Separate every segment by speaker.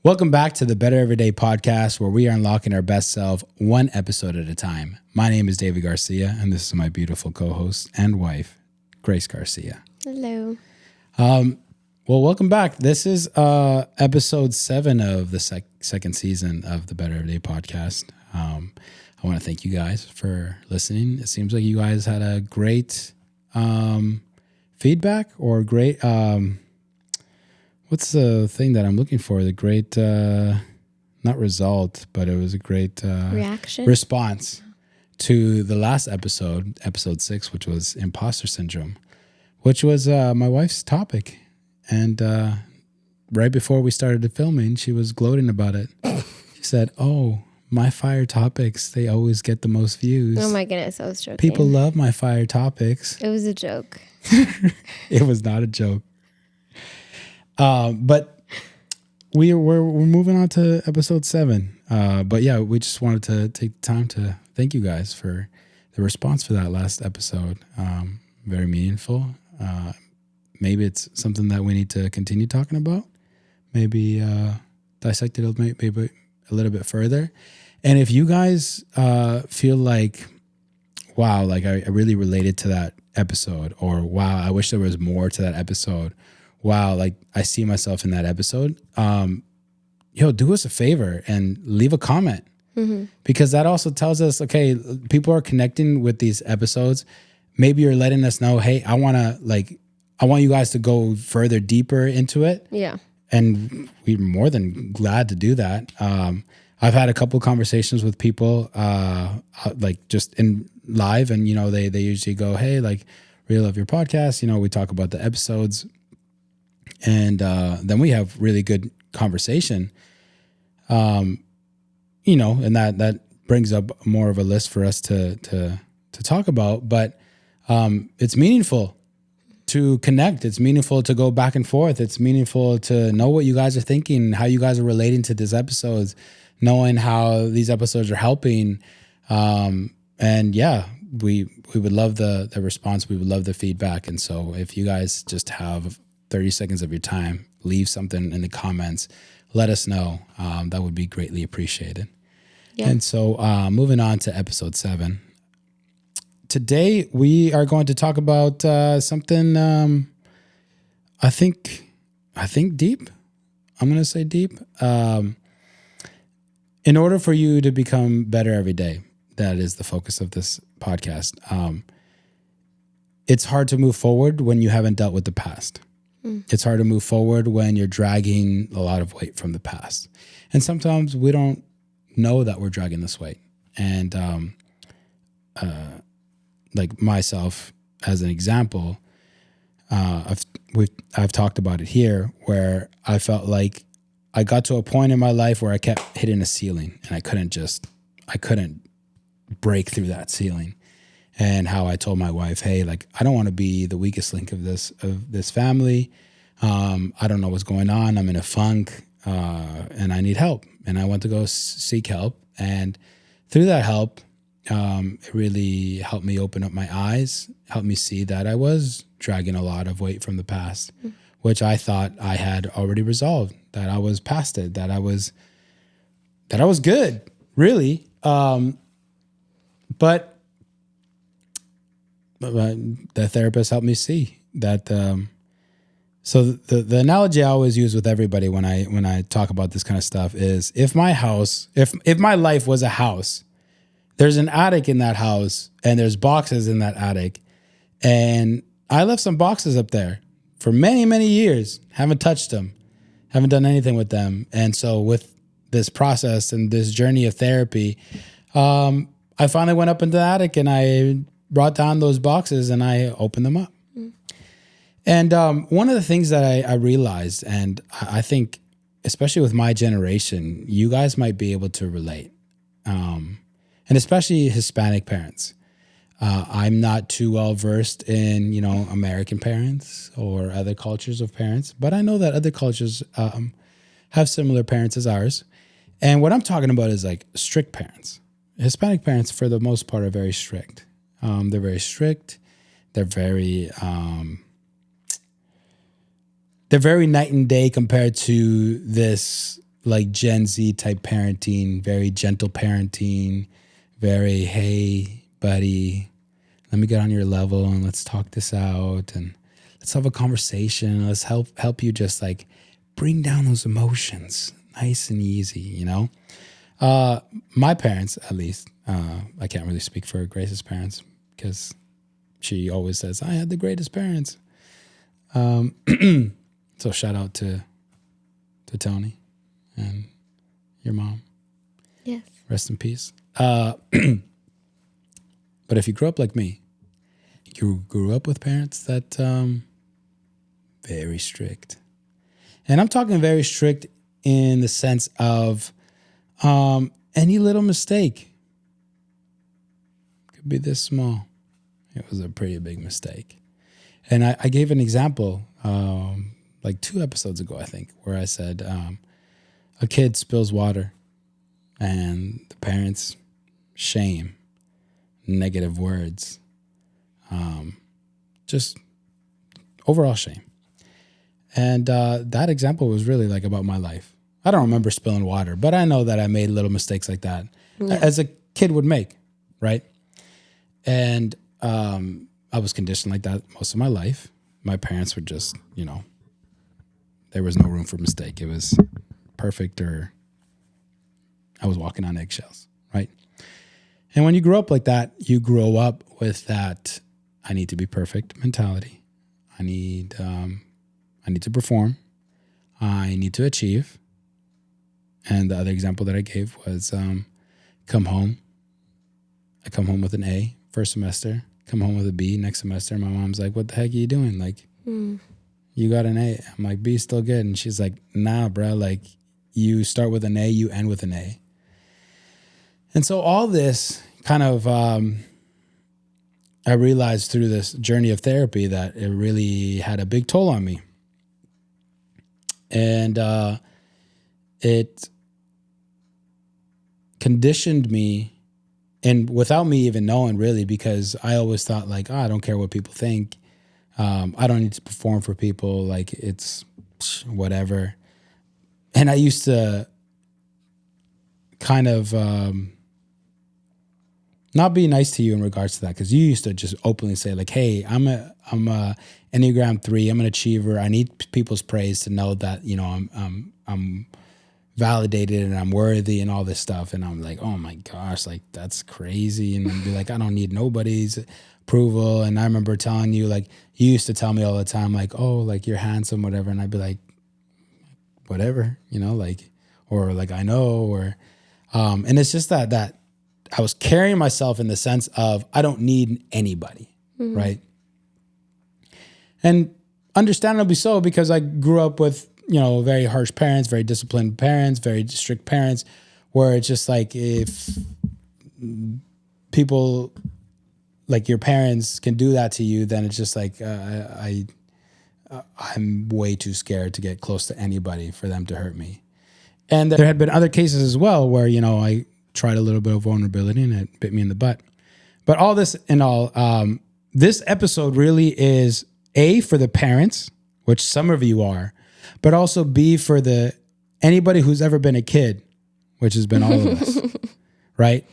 Speaker 1: Welcome back to the Better Everyday podcast, where we are unlocking our best self one episode at a time. My name is David Garcia, and this is my beautiful co-host and wife, Grace Garcia.
Speaker 2: Hello.
Speaker 1: Well, welcome back. This is episode 7 of the second season of the Better Everyday podcast. I want to thank you guys for listening. It seems like you guys had a great feedback or great... what's the thing that I'm looking for? The great, not result, but it was a great response to the last episode, episode 6, which was imposter syndrome, which was my wife's topic. And right before we started filming, she was gloating about it. She said, "Oh, my fire topics, they always get the most views."
Speaker 2: Oh my goodness, I was joking.
Speaker 1: People love my fire topics.
Speaker 2: It was a joke.
Speaker 1: It was not a joke. But we're moving on to episode 7. But yeah, we just wanted to take the time to thank you guys for the response for that last episode. Very meaningful. Maybe it's something that we need to continue talking about. Maybe dissect it maybe a little bit further. And if you guys feel like, wow, like I really related to that episode, or wow, I wish there was more to that episode. Wow, like I see myself in that episode. Do us a favor and leave a comment, because that also tells us, okay, people are connecting with these episodes. Maybe you're letting us know, hey, I want you guys to go further, deeper into it.
Speaker 2: Yeah.
Speaker 1: And we're more than glad to do that. I've had a couple of conversations with people, like just in live, and they usually go, hey, like, really love your podcast. We talk about the episodes. And then we have really good conversation, and that brings up more of a list for us to talk about. But it's meaningful to connect. It's meaningful to go back and forth. It's meaningful to know what you guys are thinking, how you guys are relating to these episodes, knowing how these episodes are helping. And yeah, we would love the response. We would love the feedback. And so if you guys just have 30 seconds of your time, leave something in the comments, let us know. That would be greatly appreciated. Yeah. And so moving on to episode 7. Today, we are going to talk about something I think deep. I'm going to say deep. In order for you to become better every day, that is the focus of this podcast. It's hard to move forward when you haven't dealt with the past. It's hard to move forward when you're dragging a lot of weight from the past. And sometimes we don't know that we're dragging this weight. And like myself, as an example, I've talked about it here, where I felt like I got to a point in my life where I kept hitting a ceiling, and I couldn't break through that ceiling. And how I told my wife, hey, like, I don't want to be the weakest link of this family. I don't know what's going on. I'm in a funk, and I need help. And I went to go seek help. And through that help, it really helped me open up my eyes, helped me see that I was dragging a lot of weight from the past, which I thought I had already resolved, that I was past it, that I was good, really. But the therapist helped me see that. So the analogy I always use with everybody when I talk about this kind of stuff is, if my life was a house, there's an attic in that house, and there's boxes in that attic, and I left some boxes up there for many, many years, haven't touched them, haven't done anything with them. And so with this process and this journey of therapy, I finally went up into the attic and I brought down those boxes and I opened them up. And one of the things that I realized, and I think, especially with my generation, you guys might be able to relate, and especially Hispanic parents. I'm not too well versed in, American parents or other cultures of parents, but I know that other cultures have similar parents as ours. And what I'm talking about is like strict parents. Hispanic parents, for the most part, are very strict. They're very strict. They're very night and day compared to this like Gen Z type parenting, very gentle parenting, very, hey, buddy, let me get on your level and let's talk this out and let's have a conversation. Let's help you just like bring down those emotions nice and easy, you know? My parents, at least, I can't really speak for Grace's parents because she always says, I had the greatest parents. So shout out to Tony and your mom.
Speaker 2: Yes.
Speaker 1: Rest in peace. But if you grew up like me, you grew up with parents that very strict. And I'm talking very strict in the sense of any little mistake could be this small. It was a pretty big mistake. And I gave an example like 2 episodes ago, I think, where I said a kid spills water and the parents shame, negative words, just overall shame. And that example was really like about my life. I don't remember spilling water, but I know that I made little mistakes like that as a kid would make, right? And I was conditioned like that most of my life. My parents would just, there was no room for mistake. It was perfect or I was walking on eggshells, right? And when you grow up like that, you grow up with that I need to be perfect mentality. I need to perform. I need to achieve. And the other example that I gave was come home. I come home with an A first semester, come home with a B next semester. My mom's like, what the heck are you doing? Like, you got an A. I'm like, B's still good. And she's like, nah, bro. Like, you start with an A, you end with an A. And so all this kind of, I realized through this journey of therapy that it really had a big toll on me. And it conditioned me, and without me even knowing really, because I always thought like, I don't care what people think. I don't need to perform for people. Like it's whatever. And I used to kind of not be nice to you in regards to that, because you used to just openly say like, hey, I'm a Enneagram 3. I'm an achiever. I need people's praise to know that, I'm validated and I'm worthy and all this stuff. And I'm like, oh my gosh, like that's crazy. And I'd be like, I don't need nobody's approval. And I remember telling you, like, you used to tell me all the time, like, oh, like you're handsome, whatever. And I'd be like, whatever, like, or like, I know, or, and it's just that I was carrying myself in the sense of, I don't need anybody. Right. And understandably so, because I grew up with, very harsh parents, very disciplined parents, very strict parents, where it's just like, if people like your parents can do that to you, then it's just like, I'm way too scared to get close to anybody for them to hurt me. And there had been other cases as well where, I tried a little bit of vulnerability and it bit me in the butt. But all this in all, this episode really is A, for the parents, which some of you are, but also B, for anybody who's ever been a kid, which has been all of us, right?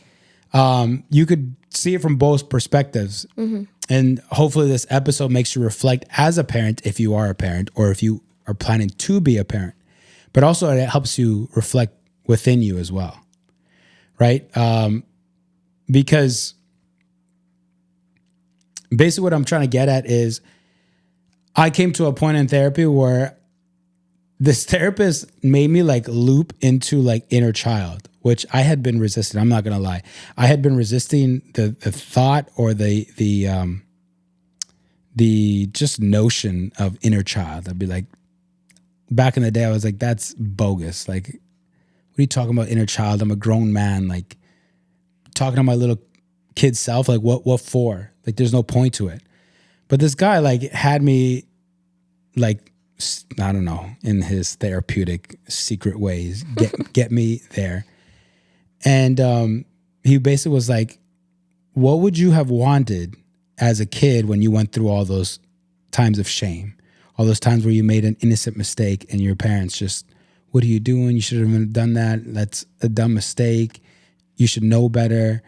Speaker 1: You could see it from both perspectives. And hopefully this episode makes you reflect as a parent, if you are a parent, or if you are planning to be a parent, but also it helps you reflect within you as well, right? Because basically what I'm trying to get at is I came to a point in therapy where this therapist made me like loop into like inner child, which I had been resisting. I'm not going to lie. I had been resisting the thought or the just notion of inner child. I'd be like, back in the day, I was like, that's bogus. Like, what are you talking about inner child? I'm a grown man. Like, talking to my little kid self, like what for? Like, there's no point to it. But this guy like had me like, I don't know, in his therapeutic secret ways, get me there. And he basically was like, what would you have wanted as a kid when you went through all those times of shame, all those times where you made an innocent mistake and your parents just what are you doing? You should have done that. That's a dumb mistake. You should know better.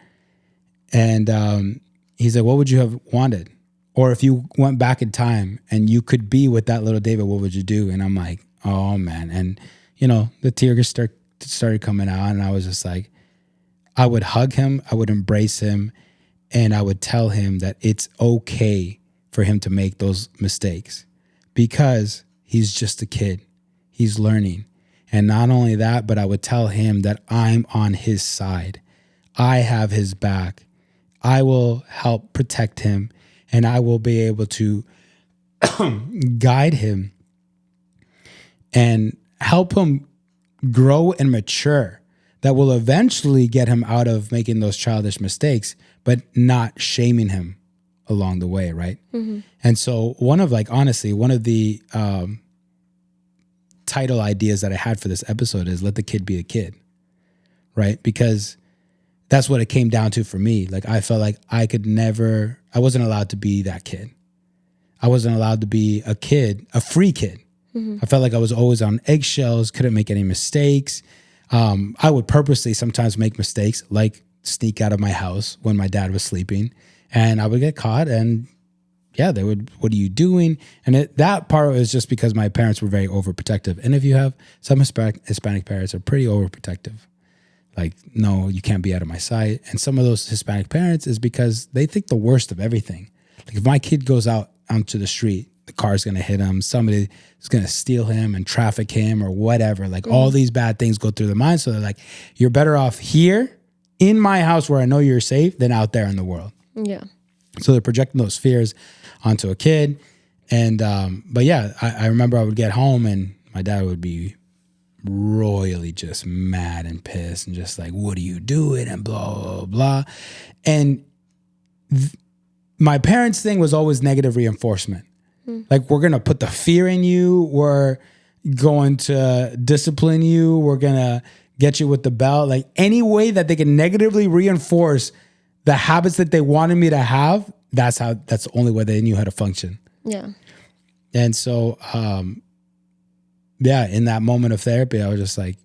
Speaker 1: And he's like, what would you have wanted? Or if you went back in time and you could be with that little David, what would you do? And I'm like, oh man. And the tears started coming out, and I was just like, I would hug him, I would embrace him, and I would tell him that it's okay for him to make those mistakes because he's just a kid. He's learning. And not only that, but I would tell him that I'm on his side. I have his back. I will help protect him, and I will be able to guide him and help him grow and mature. That will eventually get him out of making those childish mistakes, but not shaming him along the way, right? Mm-hmm. And so one of the title ideas that I had for this episode is let the kid be a kid, right? Because that's what it came down to for me. Like I felt like I wasn't allowed to be that kid. I wasn't allowed to be a kid, a free kid. Mm-hmm. I felt like I was always on eggshells, couldn't make any mistakes. I would purposely sometimes make mistakes, like sneak out of my house when my dad was sleeping, and I would get caught. And yeah, they would, what are you doing? And that part was just because my parents were very overprotective. And if you have some Hispanic parents are pretty overprotective. Like, no, you can't be out of my sight. And some of those Hispanic parents is because they think the worst of everything. Like if my kid goes out onto the street, the car's going to hit him. Somebody is going to steal him and traffic him or whatever. Like all these bad things go through their mind. So they're like, you're better off here in my house where I know you're safe than out there in the world.
Speaker 2: Yeah.
Speaker 1: So they're projecting those fears onto a kid. And, but yeah, I remember I would get home and my dad would be royally just mad and pissed and just like, what are you doing? And blah, blah, blah. And my parents' thing was always negative reinforcement. Like, we're going to put the fear in you. We're going to discipline you. We're going to get you with the belt. Like any way that they can negatively reinforce the habits that they wanted me to have, that's the only way they knew how to function.
Speaker 2: Yeah.
Speaker 1: And so, in that moment of therapy, I was just like,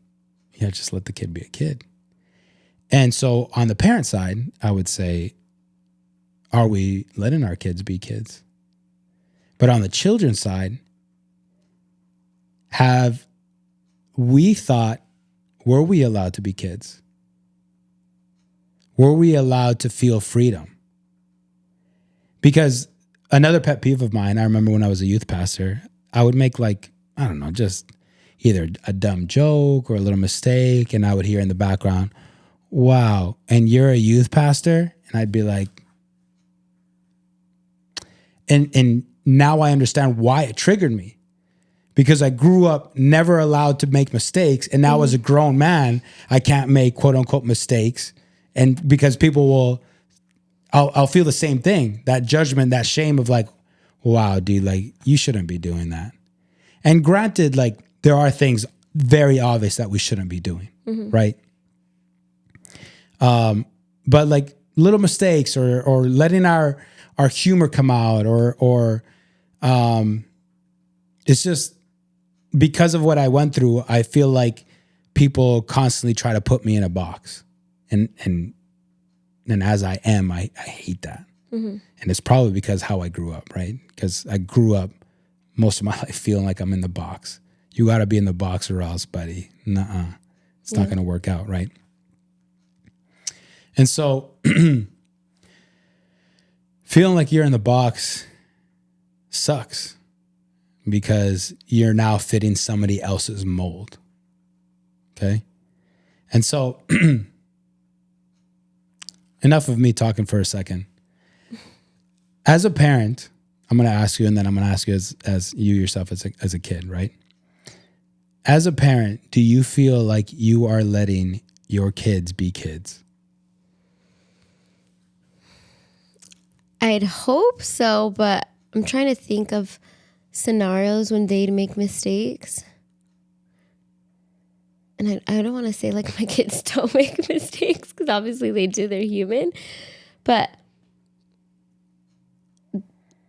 Speaker 1: yeah, just let the kid be a kid. And so on the parent side, I would say, are we letting our kids be kids? But on the children's side, have we thought, were we allowed to be kids? Were we allowed to feel freedom? Because another pet peeve of mine, I remember when I was a youth pastor, I would make just either a dumb joke or a little mistake. And I would hear in the background, wow, and you're a youth pastor? And I'd be like, and now I understand why it triggered me. Because I grew up never allowed to make mistakes. And now as a grown man, I can't make quote unquote mistakes. And because I'll feel the same thing, that judgment, that shame of like, wow, dude, like you shouldn't be doing that. And granted, like there are things very obvious that we shouldn't be doing, right? But like little mistakes or letting our humor come out or it's just because of what I went through, I feel like people constantly try to put me in a box. And as I am, I hate that. Mm-hmm. And it's probably because how I grew up, right? Because I grew up most of my life feeling like I'm in the box. You got to be in the box or else, buddy. Nuh-uh. It's not going to work out, right? And so feeling like you're in the box sucks because you're now fitting somebody else's mold. Okay? And so enough of me talking for a second. As a parent, I'm going to ask you, and then I'm going to ask you as you yourself as a kid, right? As a parent, do you feel like you are letting your kids be kids?
Speaker 2: I'd hope so, but I'm trying to think of scenarios when they'd make mistakes. And I don't want to say like my kids don't make mistakes because obviously they do, they're human. But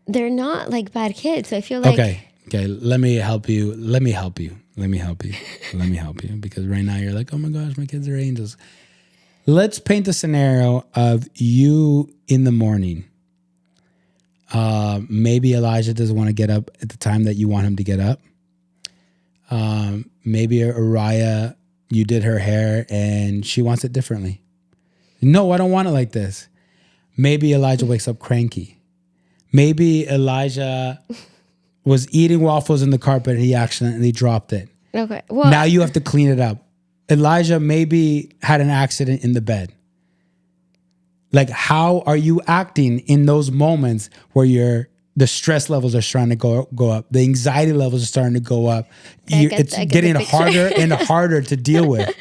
Speaker 2: they're not like bad kids. So I feel like...
Speaker 1: Okay, let me help you. Let me help you. Let me help you. Because right now you're like, oh my gosh, my kids are angels. Let's paint the scenario of you in the morning. Maybe Elijah doesn't want to get up at the time that you want him to get up. Maybe Araya, you did her hair and she wants it differently. No, I don't want it like this. Maybe Elijah wakes up cranky. Maybe Elijah was eating waffles in the carpet and he accidentally dropped it.
Speaker 2: Okay. Well,
Speaker 1: Now you have to clean it up. Elijah maybe had an accident in the bed. Like, how are you acting in those moments where the stress levels are starting to go up, the anxiety levels are starting to go up? It's getting harder and harder to deal with.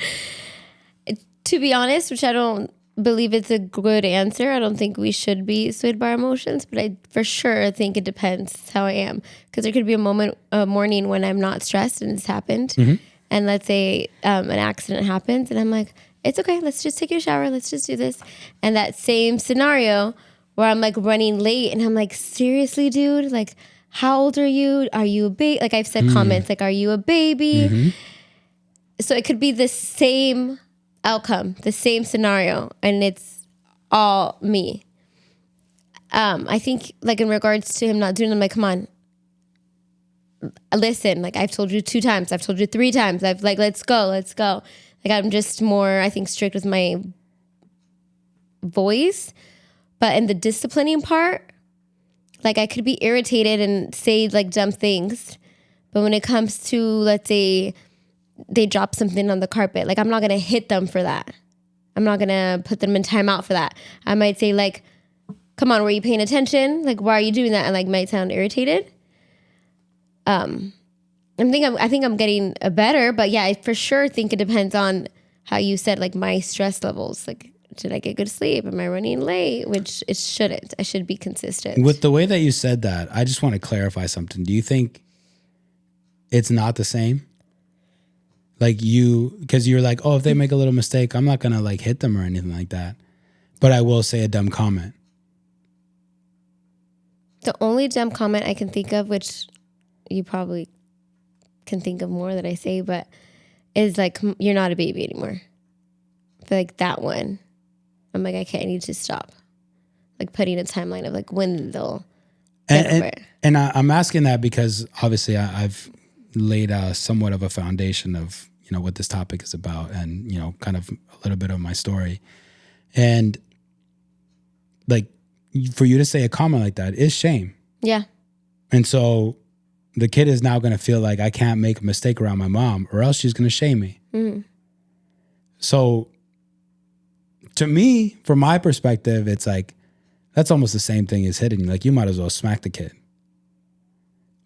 Speaker 2: To be honest, which I don't believe it's a good answer. I don't think we should be swayed by our emotions, but I for sure think it depends how I am. Because there could be a morning when I'm not stressed and it's happened. Mm-hmm. And let's say an accident happens and I'm like, it's okay, let's just take a shower, let's just do this. And that same scenario where I'm like running late and I'm like, seriously, dude, like, how old are you? Are you a baby? Like I've said comments like, are you a baby? Mm-hmm. So it could be the same outcome, the same scenario, and it's all me. I think like in regards to him not doing it, I'm like, come on, listen, like I've told you 2 times, I've told you 3 times, I've like, let's go. Like I'm just more, I think, strict with my voice, but in the disciplining part, like I could be irritated and say like dumb things, but when it comes to, let's say, they drop something on the carpet, like I'm not gonna hit them for that. I'm not gonna put them in timeout for that. I might say like, come on, were you paying attention? Like, why are you doing that? And like might sound irritated. I think I'm getting better, but yeah, I for sure think it depends on how you said like my stress levels. Like, did I get good sleep? Am I running late? Which it shouldn't. I should be consistent.
Speaker 1: With the way that you said that, I just want to clarify something. Do you think it's not the same? Like because you're like, oh, if they make a little mistake, I'm not going to like hit them or anything like that. But I will say a dumb comment.
Speaker 2: The only dumb comment I can think of, which you probably can think of more that I say, but is like, you're not a baby anymore. I feel like that one, I'm like, I need to stop. Like putting a timeline of like when they'll get over it.
Speaker 1: And I'm asking that because obviously I've laid somewhat of a foundation of, what this topic is about and, kind of a little bit of my story. And like for you to say a comment like that is shame.
Speaker 2: Yeah.
Speaker 1: And so the kid is now going to feel like I can't make a mistake around my mom or else she's going to shame me. Mm-hmm. So to me, from my perspective, it's like, that's almost the same thing as hitting. Like you might as well smack the kid.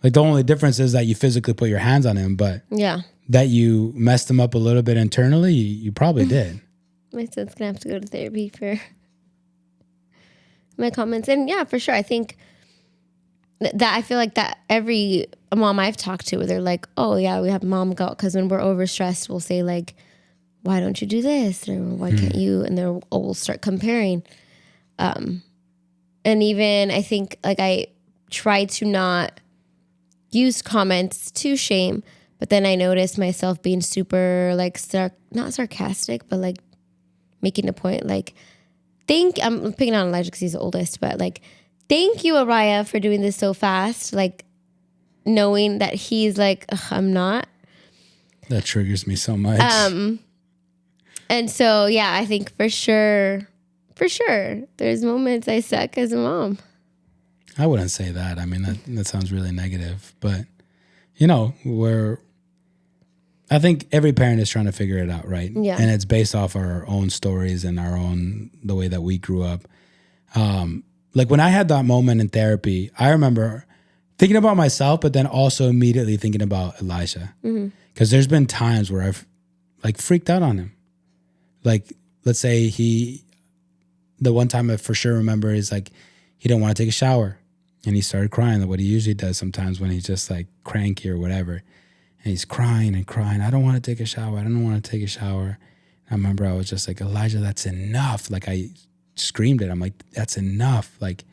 Speaker 1: Like the only difference is that you physically put your hands on him, but
Speaker 2: yeah,
Speaker 1: that you messed him up a little bit internally, you probably did.
Speaker 2: My son's going to have to go to therapy for my comments. And yeah, for sure. I think that I feel like that every mom I've talked to, they're like, oh yeah, we have mom guilt. Because when we're overstressed, we'll say like, why don't you do this? Or why can't you? And then we'll start comparing. And even I think like I try to not use comments to shame, but then I noticed myself being super like not sarcastic, but like making a point. Like, I'm picking on Elijah because he's the oldest, but like, thank you, Araya, for doing this so fast. Like, knowing that he's like, I'm not.
Speaker 1: That triggers me so much.
Speaker 2: And so yeah, I think for sure, there's moments I suck as a mom.
Speaker 1: I wouldn't say that. I mean, that sounds really negative, but I think every parent is trying to figure it out, right?
Speaker 2: Yeah.
Speaker 1: And it's based off our own stories and the way that we grew up. Like when I had that moment in therapy, I remember thinking about myself, but then also immediately thinking about Elijah. Because there's been times where I've like freaked out on him. Like, let's say the one time I for sure remember is like, he didn't want to take a shower and he started crying, like what he usually does sometimes when he's just like cranky or whatever. And he's crying and crying. I don't want to take a shower. I don't want to take a shower. I remember I was just like, Elijah, that's enough. Like I screamed it. I'm like, that's enough. Like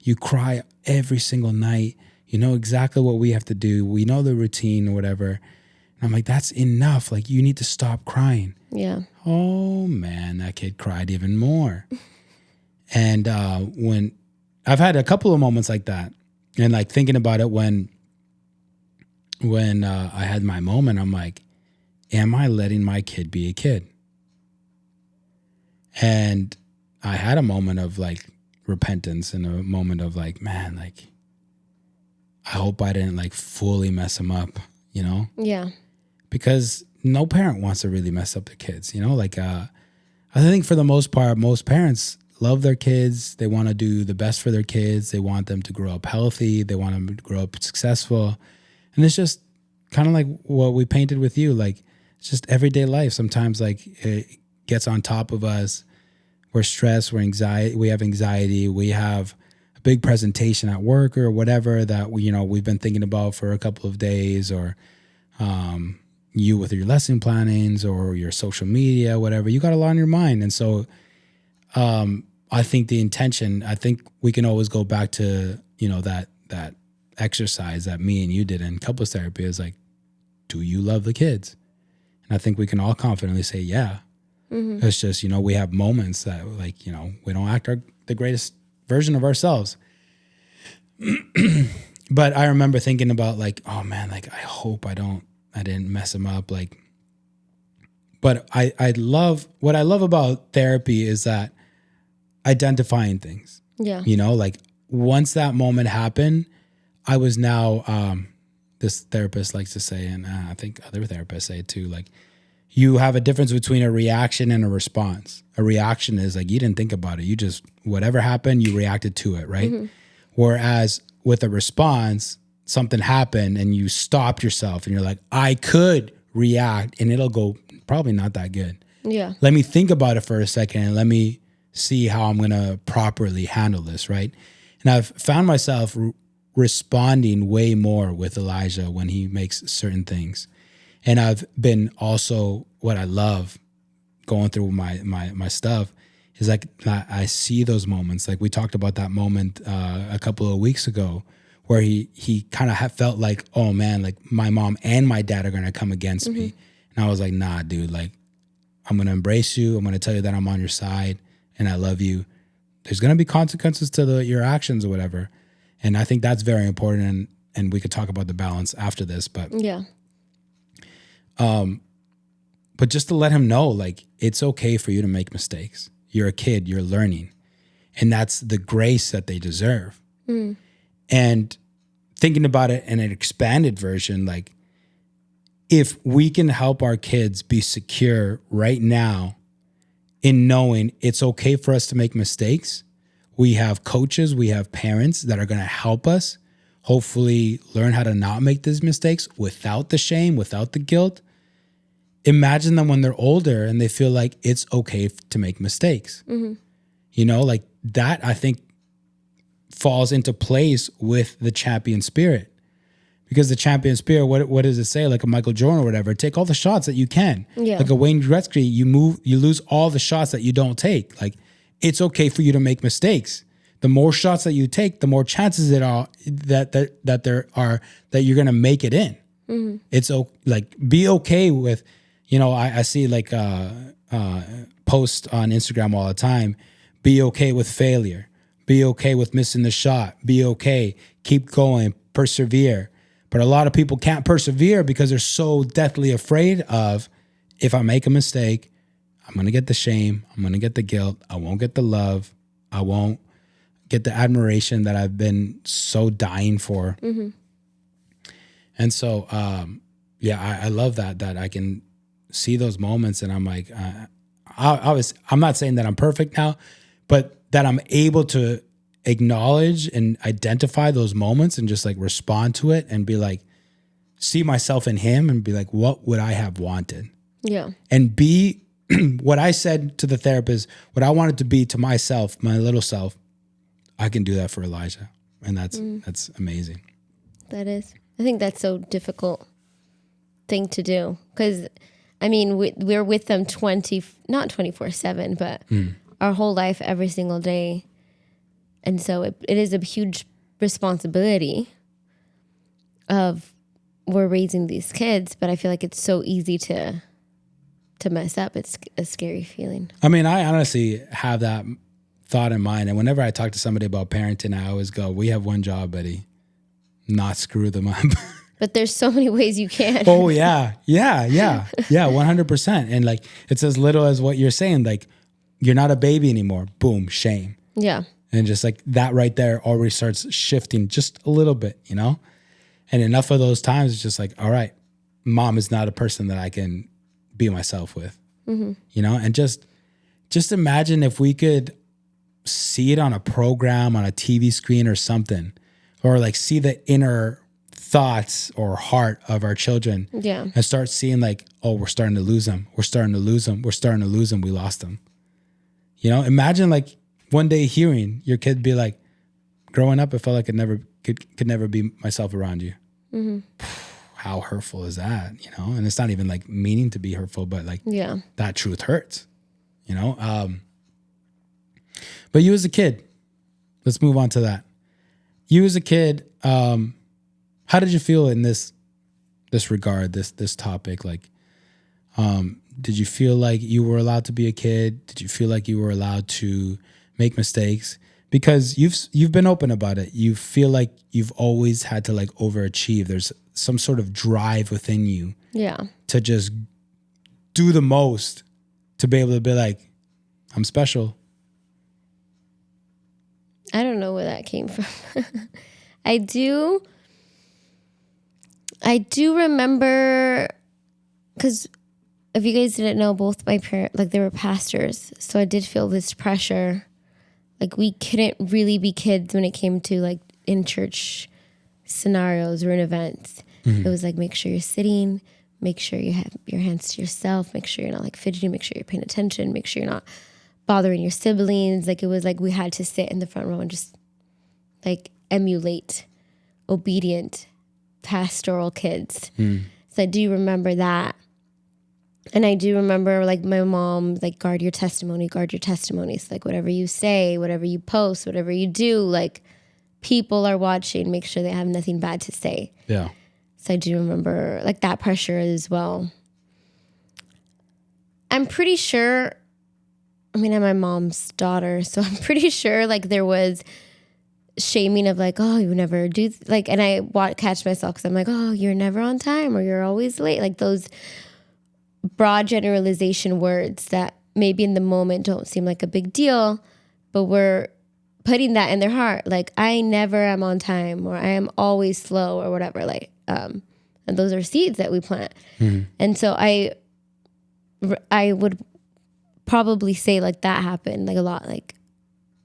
Speaker 1: you cry every single night. You know exactly what we have to do. We know the routine or whatever. And I'm like, that's enough. Like, you need to stop crying.
Speaker 2: Yeah.
Speaker 1: Oh man, that kid cried even more. And when I've had a couple of moments like that, and like thinking about it when I had my moment, I'm like, am I letting my kid be a kid? And I had a moment of like repentance and a moment of like, man, like, I hope I didn't like fully mess him up, you know?
Speaker 2: Yeah.
Speaker 1: Because no parent wants to really mess up their kids, you know? Like, I think for the most part, most parents love their kids. They want to do the best for their kids. They want them to grow up healthy. They want them to grow up successful. And it's just kind of like what we painted with you. Like, it's just everyday life. Sometimes like it gets on top of us. We're stressed. We have anxiety. We have a big presentation at work or whatever that we've been thinking about for a couple of days, or you with your lesson plannings or your social media, whatever. You got a lot on your mind. And so I think I think we can always go back to, that exercise that me and you did in couples therapy is like, do you love the kids? And I think we can all confidently say, yeah. Mm-hmm. It's just, we have moments that like, we don't act the greatest version of ourselves. But I remember thinking about like, oh man, like, I hope I didn't mess him up. Like, but what I love about therapy is that identifying things.
Speaker 2: Yeah.
Speaker 1: Like once that moment happened, I was now, this therapist likes to say, and I think other therapists say it too, like, you have a difference between a reaction and a response. A reaction is like, you didn't think about it. You just, whatever happened, you reacted to it, right? Mm-hmm. Whereas with a response, something happened and you stopped yourself and you're like, I could react and it'll go probably not that good.
Speaker 2: Yeah.
Speaker 1: Let me think about it for a second and let me see how I'm going to properly handle this, right? And I've found myself responding way more with Elijah when he makes certain things. And I've been also, what I love going through my stuff is like, I see those moments. Like we talked about that moment a couple of weeks ago where he kind of felt like, oh man, like my mom and my dad are going to come against me. And I was like, nah, dude, like I'm going to embrace you. I'm going to tell you that I'm on your side and I love you. There's going to be consequences to your actions or whatever. And I think that's very important. And we could talk about the balance after this, but
Speaker 2: yeah.
Speaker 1: But just to let him know, like, it's okay for you to make mistakes. You're a kid, you're learning. And that's the grace that they deserve. Mm. And thinking about it in an expanded version, like, if we can help our kids be secure right now in knowing it's okay for us to make mistakes, we have coaches, we have parents that are going to help us hopefully learn how to not make these mistakes without the shame, without the guilt. Imagine them when they're older and they feel like it's okay to make mistakes. Mm-hmm. Like that, I think, falls into place with the champion spirit. Because the champion spirit, what does it say? Like a Michael Jordan or whatever, take all the shots that you can. Yeah. Like a Wayne Gretzky, you lose all the shots that you don't take. Like, it's okay for you to make mistakes. The more shots that you take, the more chances that you're gonna make it in. Mm-hmm. It's like, be okay with. I see like posts on Instagram all the time. Be okay with failure. Be okay with missing the shot. Be okay. Keep going. Persevere. But a lot of people can't persevere because they're so deathly afraid of, if I make a mistake, I'm going to get the shame. I'm going to get the guilt. I won't get the love. I won't get the admiration that I've been so dying for. Mm-hmm. And so, I love that I can see those moments, and I'm like, I'm not saying that I'm perfect now, but that I'm able to acknowledge and identify those moments and just like respond to it and be like, see myself in him and be like, what would I have wanted?
Speaker 2: Yeah.
Speaker 1: And be what I said to the therapist, what I wanted to be to myself, my little self, I can do that for Elijah. And that's amazing.
Speaker 2: That is. I think that's so difficult thing to do, because I mean, we're with them not 24/7, but our whole life, every single day. And so it is a huge responsibility of we're raising these kids, but I feel like it's so easy to mess up. It's a scary feeling.
Speaker 1: I mean, I honestly have that thought in mind. And whenever I talk to somebody about parenting, I always go, we have one job, buddy, not screw them up.
Speaker 2: But there's so many ways you can.
Speaker 1: Oh, yeah. Yeah. 100%. And like, it's as little as what you're saying. Like, you're not a baby anymore. Boom, shame.
Speaker 2: Yeah.
Speaker 1: And just like that right there already starts shifting just a little bit, you know? And enough of those times, it's just like, all right, mom is not a person that I can be myself with, you know? And just imagine if we could see it on a program, on a TV screen or something, or like see the inner thoughts or heart of our children, and start seeing like, oh, we're starting to lose them. We're starting to lose them. We're starting to lose them. We lost them. You know, imagine like one day hearing your kid be like, growing up, I felt like I could never be myself around you. How hurtful is that? You know, and it's not even like meaning to be hurtful, but like that truth hurts, you know? But you as a kid, let's move on to that. You as a kid, how did you feel in this regard, this topic? Like, did you feel like you were allowed to be a kid? Did you feel like you were allowed to make mistakes? Because you've been open about it. You feel like you've always had to like overachieve. There's some sort of drive within you, to just do the most, to be able to be like, I'm special.
Speaker 2: I don't know where that came from. I do remember, because if you guys didn't know, both my parents, like they were pastors. So I did feel this pressure. Like we couldn't really be kids when it came to like in church scenarios or in events. It was like, make sure you're sitting, make sure you have your hands to yourself, make sure you're not like fidgeting, make sure you're paying attention, make sure you're not bothering your siblings. Like it was like we had to sit in the front row and just like emulate obedient pastoral kids. So I do remember that. And I do remember like my mom, like, guard your testimonies. Like whatever you say, whatever you post, whatever you do, like people are watching, make sure they have nothing bad to say.
Speaker 1: Yeah.
Speaker 2: So I do remember like that pressure as well. I'm pretty sure, I mean, I'm my mom's daughter, so I'm pretty sure like there was shaming of like, oh, you never do, like, and I catch myself because I'm like, oh, you're never on time or you're always late. Like those broad generalization words that maybe in the moment don't seem like a big deal, but we're putting that in their heart. Like, I never am on time, or I am always slow, or whatever. Like, and those are seeds that we plant. And so I would probably say like that happened like a lot, like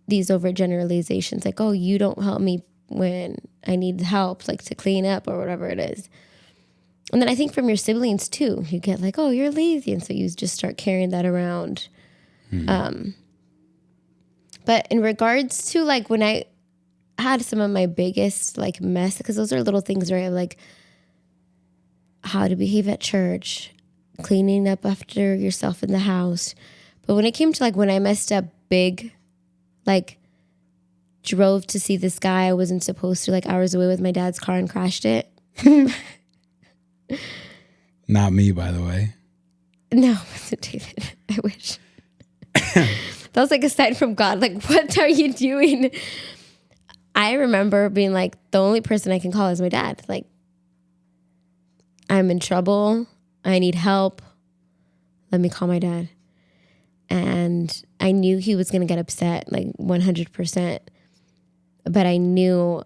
Speaker 2: these overgeneralizations, like, oh, you don't help me when I need help, like to clean up or whatever it is. And then I think from your siblings too, you get like, oh, you're lazy. And so you just start carrying that around. But in regards to like when I had some of my biggest like mess, because those are little things, right? Like how to behave at church, cleaning up after yourself in the house. But when it came to like when I messed up big, like drove to see this guy I wasn't supposed to, like hours away with my dad's car and crashed it.
Speaker 1: Not me, by the way.
Speaker 2: No, it wasn't David. I wish. That was like a sign from God. Like, what are you doing? I remember being like, the only person I can call is my dad. Like, I'm in trouble. I need help. Let me call my dad. And I knew he was going to get upset, like 100%. But I knew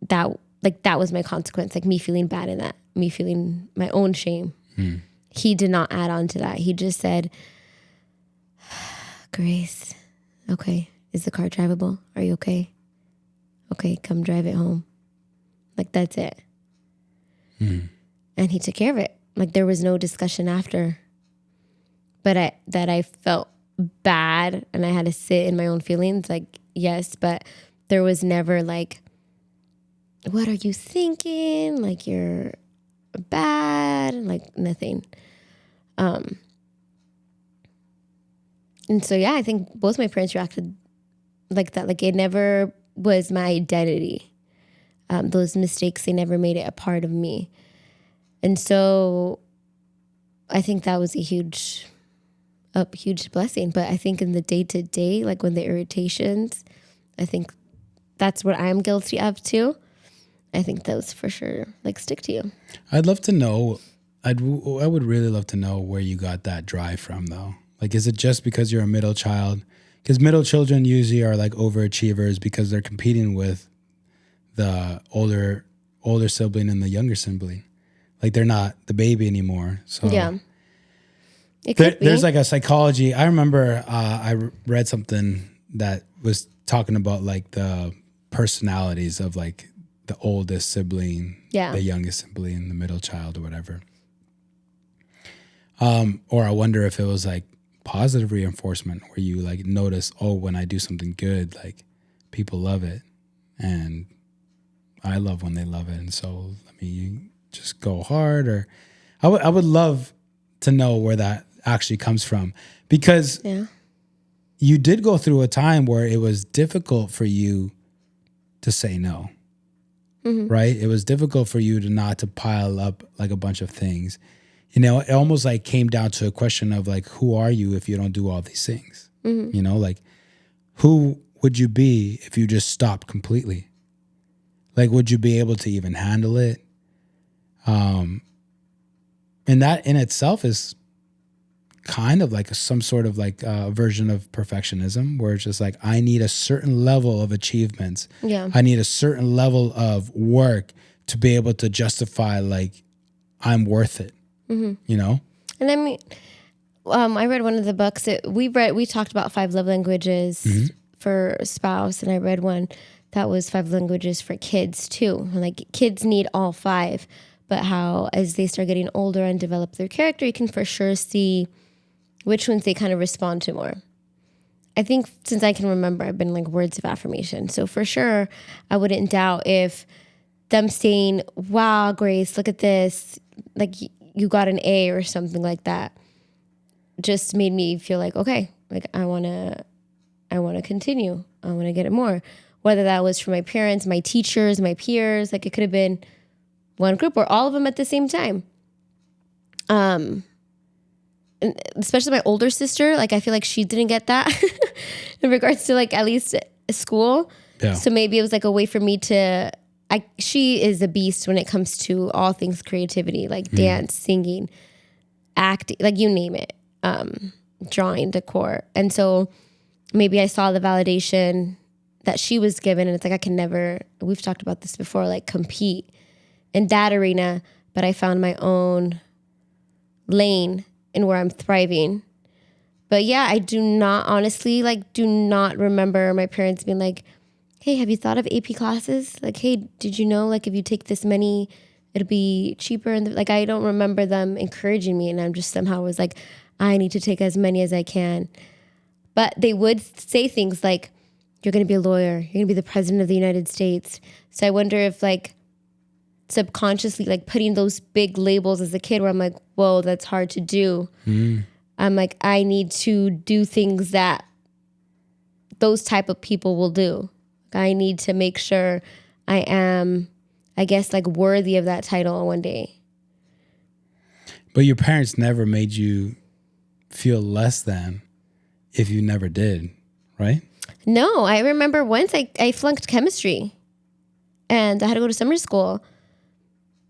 Speaker 2: that, like, that was my consequence, like me feeling bad in that, me feeling my own shame. He did not add on to that. He just said, Grace, okay, is the car drivable? Are you okay? Okay, come drive it home. Like, that's it. And he took care of it. Like, there was no discussion after. But I felt bad and I had to sit in my own feelings, like, yes, but there was never like, what are you thinking? Like, you're bad, like nothing. And so, yeah, I think both my parents reacted like that. Like, it never was my identity. those mistakes, they never made it a part of me. And so I think that was a huge blessing. But I think in the day to day, like when the irritations, I think that's what I'm guilty of too. I think those for sure like stick to you.
Speaker 1: I'd love to know. I would really love to know where you got that drive from, though. Like, is it just because you're a middle child? Because middle children usually are like overachievers because they're competing with the older sibling and the younger sibling. Like they're not the baby anymore. So
Speaker 2: yeah, it could be.
Speaker 1: There's like a psychology. I remember I read something that was talking about like the personalities of like the oldest sibling, the youngest sibling, the middle child, or whatever. Or I wonder if it was like positive reinforcement where you like notice, oh, when I do something good, like people love it, and I love when they love it, and so let me just go hard. Or I would love to know where that actually comes from, because you did go through a time where it was difficult for you to say no, right? It was difficult for you to not to pile up like a bunch of things. You know, it almost like came down to a question of like, who are you if you don't do all these things? You know, like who would you be if you just stopped completely? Like, would you be able to even handle it? And that in itself is kind of like some sort of like a version of perfectionism, where it's just like, I need a certain level of achievements.
Speaker 2: Yeah.
Speaker 1: I need a certain level of work to be able to justify like I'm worth it, you know?
Speaker 2: And I mean, I read one of the books that we talked about 5 love languages for a spouse. And I read one that was 5 languages for kids too. Like kids need all 5, but how as they start getting older and develop their character, you can for sure see which ones they kind of respond to more. I think since I can remember, I've been like words of affirmation. So for sure, I wouldn't doubt if them saying, wow, Grace, look at this, like you got an A or something like that, just made me feel like, okay, like I want to continue. I want to get it more. Whether that was from my parents, my teachers, my peers, like it could have been one group or all of them at the same time. And especially my older sister, like I feel like she didn't get that in regards to like at least school.
Speaker 1: Yeah.
Speaker 2: So maybe it was like a way for me to, she is a beast when it comes to all things creativity, like dance, singing, acting, like you name it, drawing, decor. And so maybe I saw the validation that she was given, and it's like I can never, we've talked about this before, like compete in that arena, but I found my own lane in where I'm thriving. But yeah, I do not remember my parents being like, hey, have you thought of AP classes? Like, hey, did you know, like if you take this many, it'll be cheaper? And like, I don't remember them encouraging me, and I'm just somehow was like, I need to take as many as I can. But they would say things like, you're going to be a lawyer. You're going to be the president of the United States. So I wonder if like subconsciously like putting those big labels as a kid where I'm like, whoa, that's hard to do. I'm like, I need to do things that those type of people will do. I need to make sure I am, I guess, like worthy of that title one day.
Speaker 1: But your parents never made you feel less than if you never did, right?
Speaker 2: No, I remember once I flunked chemistry and I had to go to summer school.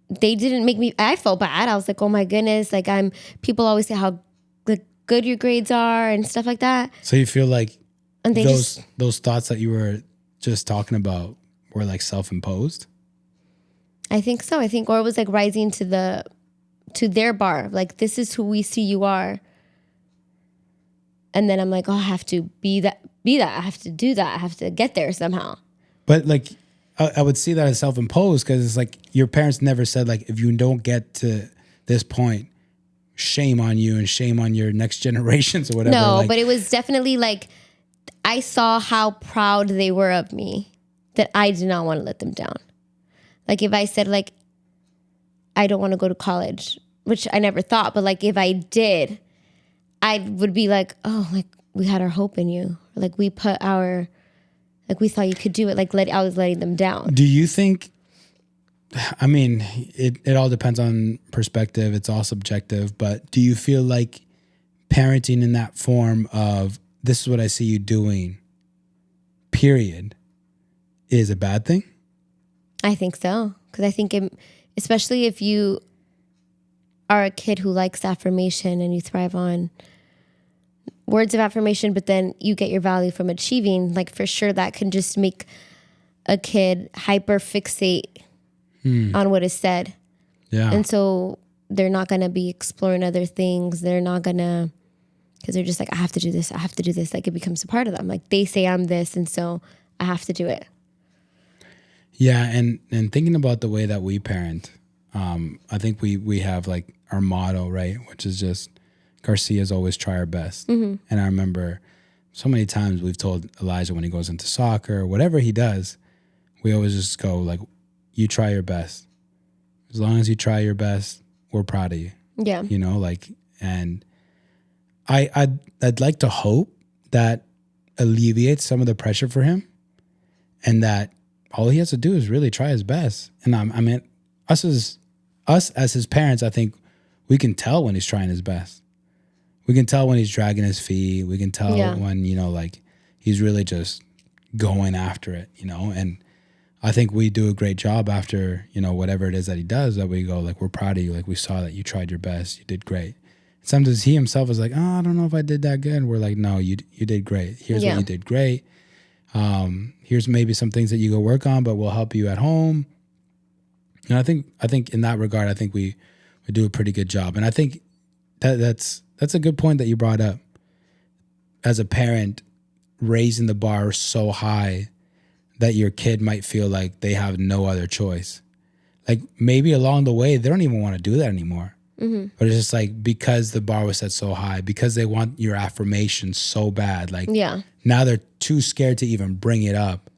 Speaker 2: They didn't make me, I felt bad. I was like, oh my goodness. Like people always say how good your grades are and stuff like that.
Speaker 1: So you feel like
Speaker 2: and they
Speaker 1: those thoughts that you were just talking about were like self-imposed?
Speaker 2: I think so. Or it was like rising to their bar. Like, this is who we see you are. And then I'm like, oh, I have to be that. I have to do that. I have to get there somehow.
Speaker 1: But like, I would see that as self-imposed, because it's like your parents never said like, if you don't get to this point, shame on you and shame on your next generations or whatever.
Speaker 2: No,
Speaker 1: like,
Speaker 2: but it was definitely like, I saw how proud they were of me, that I did not want to let them down. Like if I said like, I don't want to go to college, which I never thought, but like if I did, I would be like, oh, like we had our hope in you. Like we thought you could do it. Like I was letting them down.
Speaker 1: Do you think I mean, it all depends on perspective. It's all subjective. But do you feel like parenting in that form of this is what I see you doing, period, is a bad thing?
Speaker 2: I think so. Because I think, especially if you are a kid who likes affirmation and you thrive on words of affirmation, but then you get your value from achieving, like for sure that can just make a kid hyper fixate on what is said.
Speaker 1: Yeah.
Speaker 2: And so they're not going to be exploring other things. They're not going to, because they're just like, I have to do this. I have to do this. Like it becomes a part of them. Like they say I'm this. And so I have to do it.
Speaker 1: Yeah. And thinking about the way that we parent, I think we have like our motto, right? Which is just Garcia's always try our best. And I remember so many times we've told Elijah when he goes into soccer or whatever he does, we always just go like, you try your best. As long as you try your best, we're proud of you.
Speaker 2: Yeah.
Speaker 1: You know, like, and I'd like to hope that alleviates some of the pressure for him, and that all he has to do is really try his best. And I mean, us as his parents, I think we can tell when he's trying his best. We can tell when he's dragging his feet. We can tell when, you know, like he's really just going after it, you know, and I think we do a great job after, you know, whatever it is that he does, that we go like, we're proud of you. Like we saw that you tried your best. You did great. Sometimes he himself is like, oh, I don't know if I did that good. We're like, no, you did great. Here's what you did great. Here's maybe some things that you go work on, but we'll help you at home. And I think in that regard, I think we do a pretty good job. And I think that's a good point that you brought up. As a parent, raising the bar so high that your kid might feel like they have no other choice. Like maybe along the way, they don't even want to do that anymore. But it's just like, because the bar was set so high, because they want your affirmation so bad, like now they're too scared to even bring it up.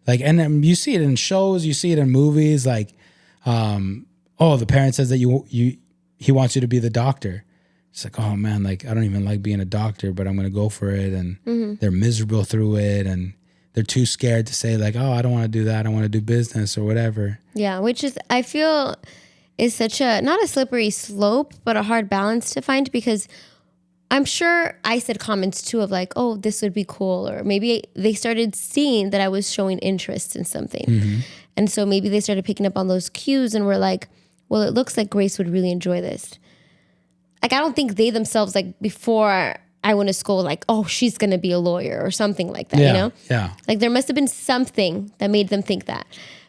Speaker 1: Like, and then you see it in shows, you see it in movies, like, the parent says that he wants you to be the doctor. It's like, oh man, like I don't even like being a doctor, but I'm going to go for it. And they're miserable through it. And they're too scared to say like, oh, I don't want to do that. I want to do business or whatever.
Speaker 2: Yeah. Which is, I feel is such a, not a slippery slope, but a hard balance to find, because I'm sure I said comments too of like, oh, this would be cool. Or maybe they started seeing that I was showing interest in something. And so maybe they started picking up on those cues and were like, well, it looks like Grace would really enjoy this. Like, I don't think they themselves, like before I went to school, like, oh, she's going to be a lawyer or something like that, you know?
Speaker 1: Yeah.
Speaker 2: Like there must have been something that made them think that.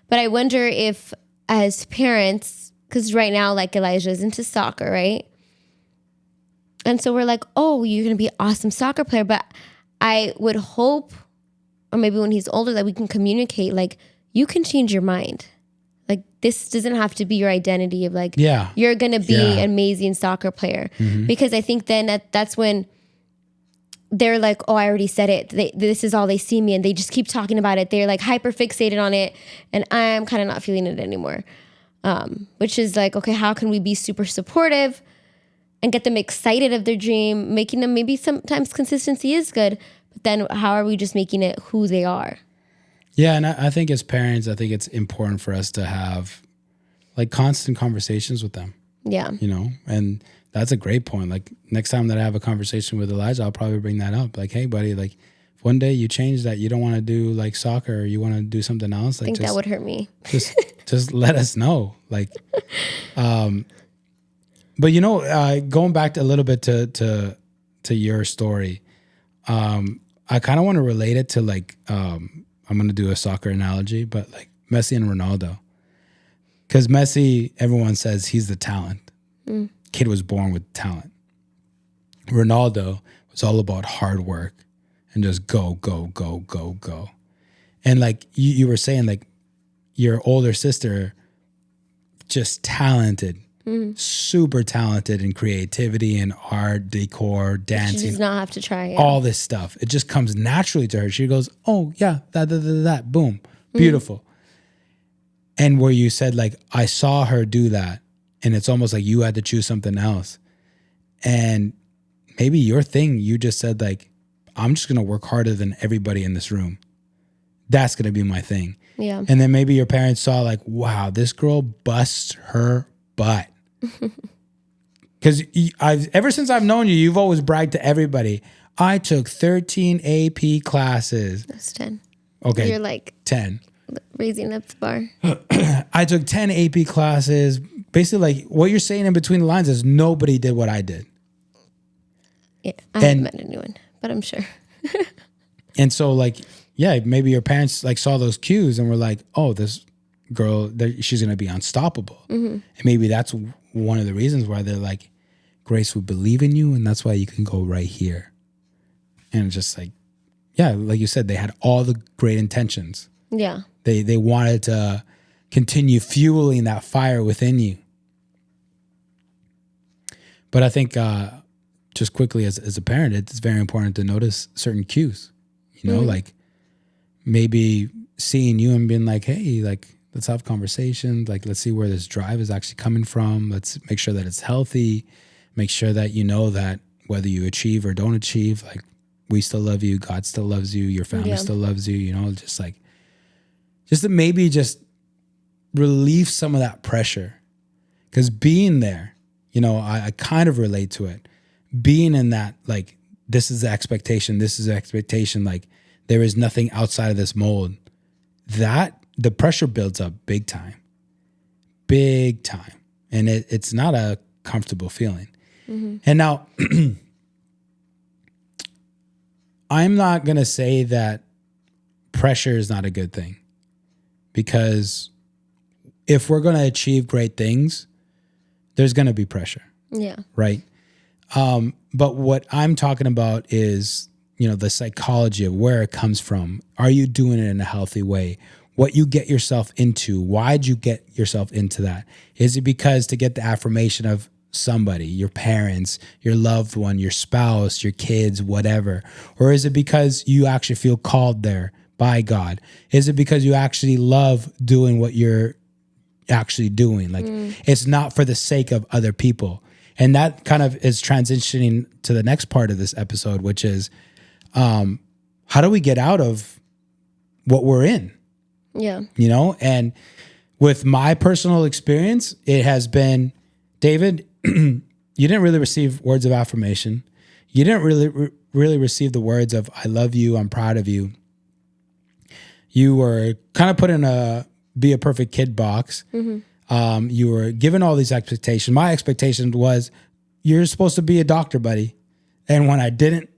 Speaker 2: But I wonder if as parents, because right now, like Elijah's into soccer, right? And so we're like, oh, you're going to be an awesome soccer player. But I would hope, or maybe when he's older, that we can communicate, like, you can change your mind. Like, this doesn't have to be your identity of like, you're going to be an amazing soccer player. Because I think then that's when they're like, oh, I already said it. This is all they see me. And they just keep talking about it. They're like hyper fixated on it. And I'm kind of not feeling it anymore. Which is like, okay, how can we be super supportive and get them excited of their dream, making them, maybe sometimes consistency is good, but then how are we just making it who they are?
Speaker 1: Yeah. And I think as parents, I think it's important for us to have like constant conversations with them.
Speaker 2: Yeah.
Speaker 1: You know, and that's a great point. Like next time that I have a conversation with Elijah, I'll probably bring that up. Like, hey buddy, like if one day you change that, you don't want to do like soccer or you want to do something else. Like,
Speaker 2: I think that would hurt me.
Speaker 1: Just let us know. Like, but you know, going back a little bit to your story, I kind of want to relate it to like, I'm going to do a soccer analogy, but like Messi and Ronaldo. Because Messi, everyone says he's the talent. Kid was born with talent. Ronaldo was all about hard work and just go, go, go, go, go. And like you were saying, like your older sister, just talented, super talented in creativity and art, decor, dancing.
Speaker 2: She does not have to try it.
Speaker 1: All this stuff. It just comes naturally to her. She goes, oh yeah, that, boom, beautiful. And where you said like, I saw her do that, and it's almost like you had to choose something else. And maybe your thing, you just said like, I'm just going to work harder than everybody in this room. That's going to be my thing.
Speaker 2: Yeah.
Speaker 1: And then maybe your parents saw like, wow, this girl busts her butt. Because ever since I've known you, you've always bragged to everybody. I took 13 AP classes.
Speaker 2: That's 10.
Speaker 1: Okay.
Speaker 2: You're like
Speaker 1: 10.
Speaker 2: raising up the bar.
Speaker 1: I took 10 AP classes. Basically, like what you're saying in between the lines is nobody did what I did.
Speaker 2: Yeah. I haven't met anyone, but I'm sure.
Speaker 1: And so like, yeah, maybe your parents like saw those cues and were like, oh, this girl, she's going to be unstoppable. And maybe that's one of the reasons why they're like, Grace, we believe in you. And that's why you can go right here. And just like, yeah, like you said, they had all the great intentions.
Speaker 2: Yeah.
Speaker 1: They wanted to continue fueling that fire within you. But I think just quickly as a parent, it's very important to notice certain cues, you know, like maybe seeing you and being like, hey, like, let's have conversations. Like, let's see where this drive is actually coming from. Let's make sure that it's healthy. Make sure that you know that whether you achieve or don't achieve, like, we still love you. God still loves you. Your family still loves you. You know, just to maybe just relieve some of that pressure. Because being there, you know, I kind of relate to it. Being in that, like, this is the expectation. This is the expectation. Like, there is nothing outside of this mold. That, the pressure builds up big time. Big time. And it's not a comfortable feeling. And now, I'm not going to say that pressure is not a good thing. Because if we're going to achieve great things, there's going to be pressure.
Speaker 2: Yeah.
Speaker 1: Right? But what I'm talking about is, you know, the psychology of where it comes from. Are you doing it in a healthy way? What you get yourself into, why'd you get yourself into that? Is it because to get the affirmation of somebody, your parents, your loved one, your spouse, your kids, whatever? Or is it because you actually feel called there by God? Is it because you actually love doing what you're actually doing? Like, it's not for the sake of other people. And that kind of is transitioning to the next part of this episode, which is, how do we get out of what we're in?
Speaker 2: Yeah.
Speaker 1: You know, and with my personal experience, it has been, David, you didn't really receive words of affirmation. You didn't really receive the words of, I love you, I'm proud of you. You were kind of put in a be a perfect kid box. You were given all these expectations. My expectation was, you're supposed to be a doctor, buddy. And when I didn't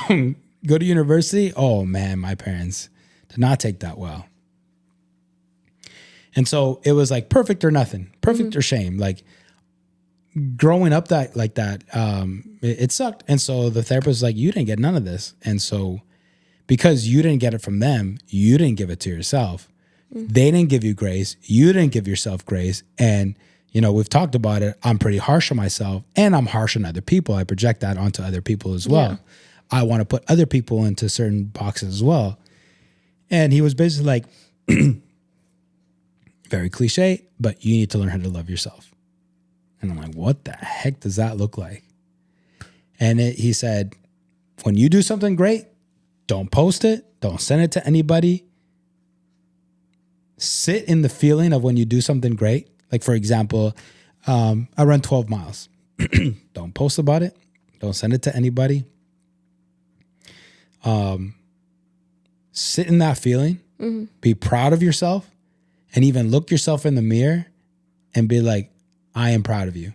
Speaker 1: go to university, oh man, my parents did not take that well. And so it was like perfect or nothing, perfect or shame. Like growing up like that, it sucked. And so the therapist was like, you didn't get none of this. And so because you didn't get it from them, you didn't give it to yourself. They didn't give you grace. You didn't give yourself grace. And, you know, we've talked about it. I'm pretty harsh on myself and I'm harsh on other people. I project that onto other people as well. Yeah. I want to put other people into certain boxes as well. And he was basically like, very cliche, but you need to learn how to love yourself. And I'm like, what the heck does that look like? And he said, when you do something great, don't post it. Don't send it to anybody. Sit in the feeling of when you do something great. Like, for example, I run 12 miles. Don't post about it. Don't send it to anybody. Sit in that feeling. Be proud of yourself. And even look yourself in the mirror and be like, I am proud of you.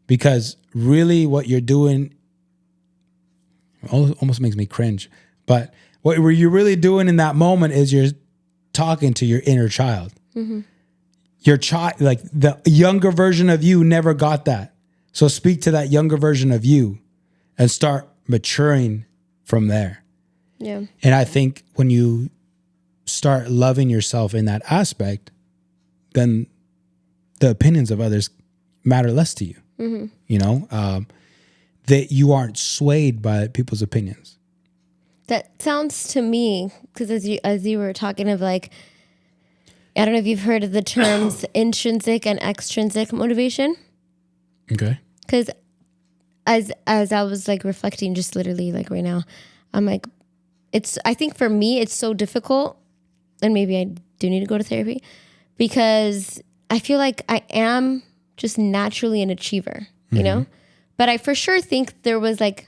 Speaker 1: Because really what you're doing almost makes me cringe. But what you're really doing in that moment is you're talking to your inner child. Your child, like the younger version of you never got that. So speak to that younger version of you and start maturing from there.
Speaker 2: Yeah.
Speaker 1: And I think when you start loving yourself in that aspect, then the opinions of others matter less to you. You know, that you aren't swayed by people's opinions.
Speaker 2: That sounds to me, because as you were talking of like, I don't know if you've heard of the terms intrinsic and extrinsic motivation.
Speaker 1: Okay.
Speaker 2: Because as I was like reflecting just literally like right now, I'm like, I think for me, it's so difficult and maybe I do need to go to therapy, because I feel like I am just naturally an achiever, you know? But I for sure think there was like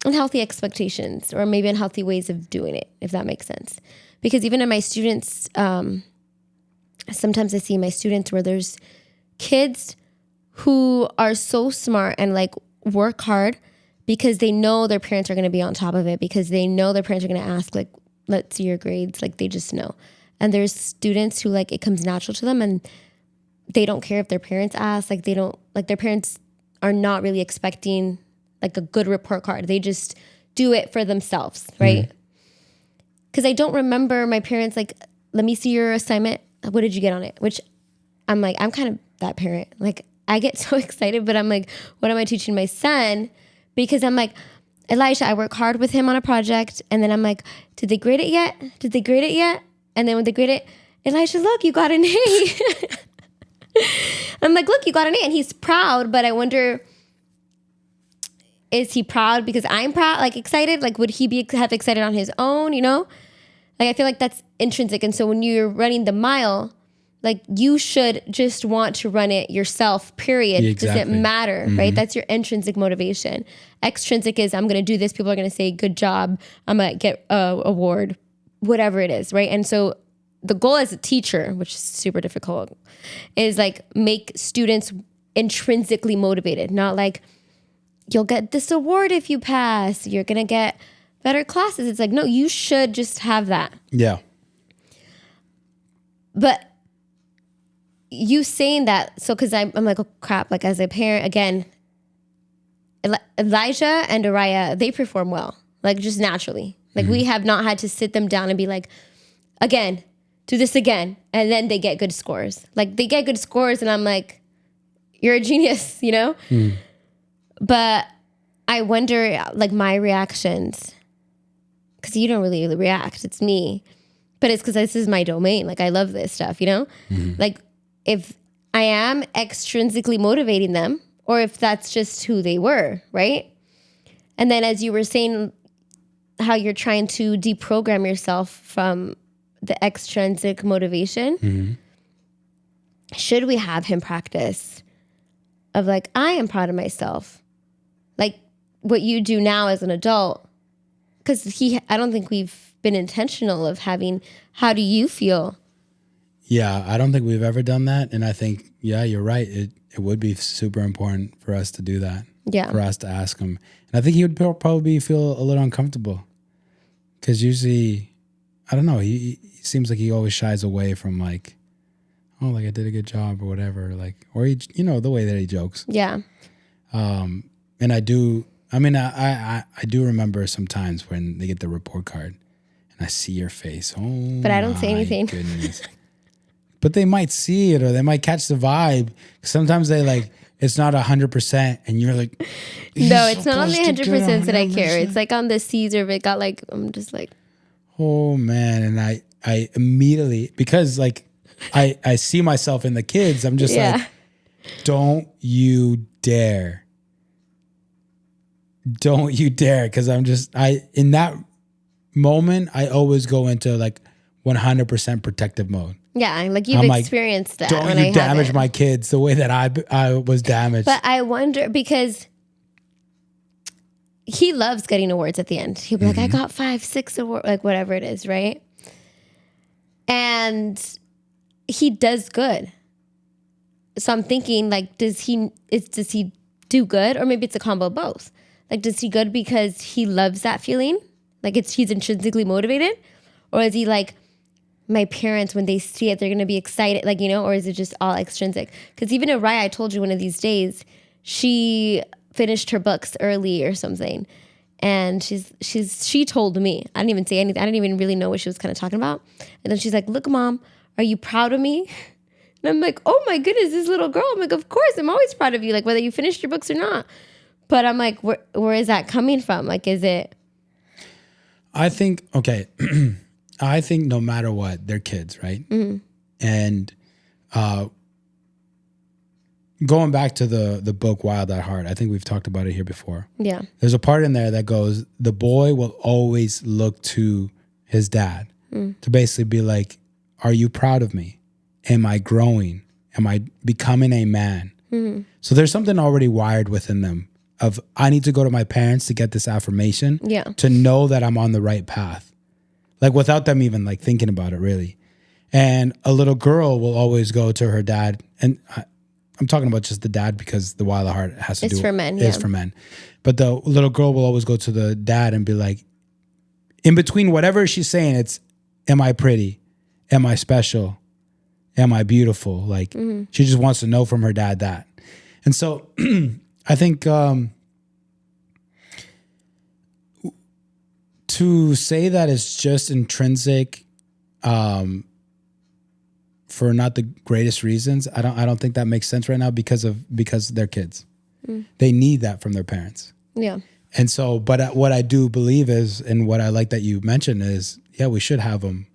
Speaker 2: unhealthy expectations or maybe unhealthy ways of doing it, if that makes sense. Because even in my students, sometimes I see my students where there's kids who are so smart and like work hard because they know their parents are going to be on top of it, because they know their parents are going to ask, like, let's see your grades. Like, they just know. And there's students who like it comes natural to them and they don't care if their parents ask. Like, they don't, like, their parents are not really expecting like a good report card. They just do it for themselves, right? Because I don't remember my parents like, let me see your assignment. What did you get on it? Which I'm like, I'm kind of that parent. Like, I get so excited, but I'm like, what am I teaching my son? Because I'm like, Elijah, I work hard with him on a project. And then I'm like, did they grade it yet? Did they grade it yet? And then when they grade it, Elijah, look, you got an A. I'm like, look, you got an A. And he's proud, but I wonder, is he proud because I'm proud, like excited? Like, would he be have excited on his own, you know? Like, I feel like that's intrinsic. And so when you're running the mile, like, you should just want to run it yourself, period.
Speaker 1: Yeah, exactly.
Speaker 2: Doesn't matter, right? That's your intrinsic motivation. Extrinsic is, I'm going to do this. People are going to say, good job. I'm going to get an award, whatever it is, right? And so the goal as a teacher, which is super difficult, is like make students intrinsically motivated, not like, you'll get this award if you pass, you're going to get better classes. It's like, no, you should just have that.
Speaker 1: Yeah.
Speaker 2: But you saying that, so because I'm like, oh crap, like as a parent, again, Elijah and Araya, they perform well, like just naturally. Like we have not had to sit them down and be like, again, do this again. And then they get good scores. Like they get good scores and I'm like, you're a genius, you know? But I wonder like my reactions, because you don't really react, it's me. But it's because this is my domain. Like I love this stuff, you know? Like if I am extrinsically motivating them, or if that's just who they were, right? And then as you were saying, how you're trying to deprogram yourself from the extrinsic motivation, should we have him practice of like, I am proud of myself. Like what you do now as an adult, because I don't think we've been intentional of having, how do you feel?
Speaker 1: Yeah, I don't think we've ever done that. And I think, yeah, you're right. It would be super important for us to do that.
Speaker 2: Yeah.
Speaker 1: For us to ask him. And I think he would probably feel a little uncomfortable. Because usually, I don't know, he seems like he always shies away from like, oh, like I did a good job or whatever. Like, or he, you know, the way that he jokes.
Speaker 2: Yeah.
Speaker 1: And I do remember sometimes when they get the report card and I see your face. Oh,
Speaker 2: but I don't say anything.
Speaker 1: Goodness. But they might see it or they might catch the vibe. Sometimes they like, it's not 100% and you're like,
Speaker 2: no, it's not on the 100% that I care. It's like on the Caesar, if it got like, I'm just like,
Speaker 1: oh man. And I immediately, because like I see myself in the kids, I'm just like, don't you dare. Don't you dare. Cause in that moment, I always go into like 100% protective mode.
Speaker 2: Yeah, like you've experienced that.
Speaker 1: Don't you damage my kids the way that I was damaged.
Speaker 2: But I wonder, because he loves getting awards at the end. He'll be like, I got 5, 6 awards, like whatever it is, right? And he does good. So I'm thinking, like, does he do good? Or maybe it's a combo of both. Like, does he good because he loves that feeling? Like he's intrinsically motivated? Or is he like, my parents, when they see it, they're going to be excited, like, you know, or is it just all extrinsic? Because even Araya, I told you one of these days, she finished her books early or something. And she told me, I didn't even say anything. I didn't even really know what she was kind of talking about. And then she's like, look, Mom, are you proud of me? And I'm like, oh my goodness, this little girl. I'm like, of course, I'm always proud of you. Like whether you finished your books or not. But I'm like, where is that coming from? Like, is it?
Speaker 1: I think, okay. I think no matter what, they're kids, right? And going back to the book Wild at Heart, I think we've talked about it here before.
Speaker 2: Yeah.
Speaker 1: There's a part in there that goes, the boy will always look to his dad. to basically be like, are you proud of me? Am I growing? Am I becoming a man? So there's something already wired within them of, I need to go to my parents to get this affirmation to know that I'm on the right path. Like without them even like thinking about it really. And a little girl will always go to her dad. And I'm talking about just the dad because the Wild at Heart has to
Speaker 2: It's
Speaker 1: do
Speaker 2: for men.
Speaker 1: It's for men. But the little girl will always go to the dad and be like, in between whatever she's saying, it's, am I pretty? Am I special? Am I beautiful? Like she just wants to know from her dad that. And so I think to say that it's just intrinsic for not the greatest reasons, I don't think that makes sense right now because they're kids. They need that from their parents.
Speaker 2: Yeah.
Speaker 1: And so, but what I do believe is, and what I like that you mentioned is, yeah, we should have them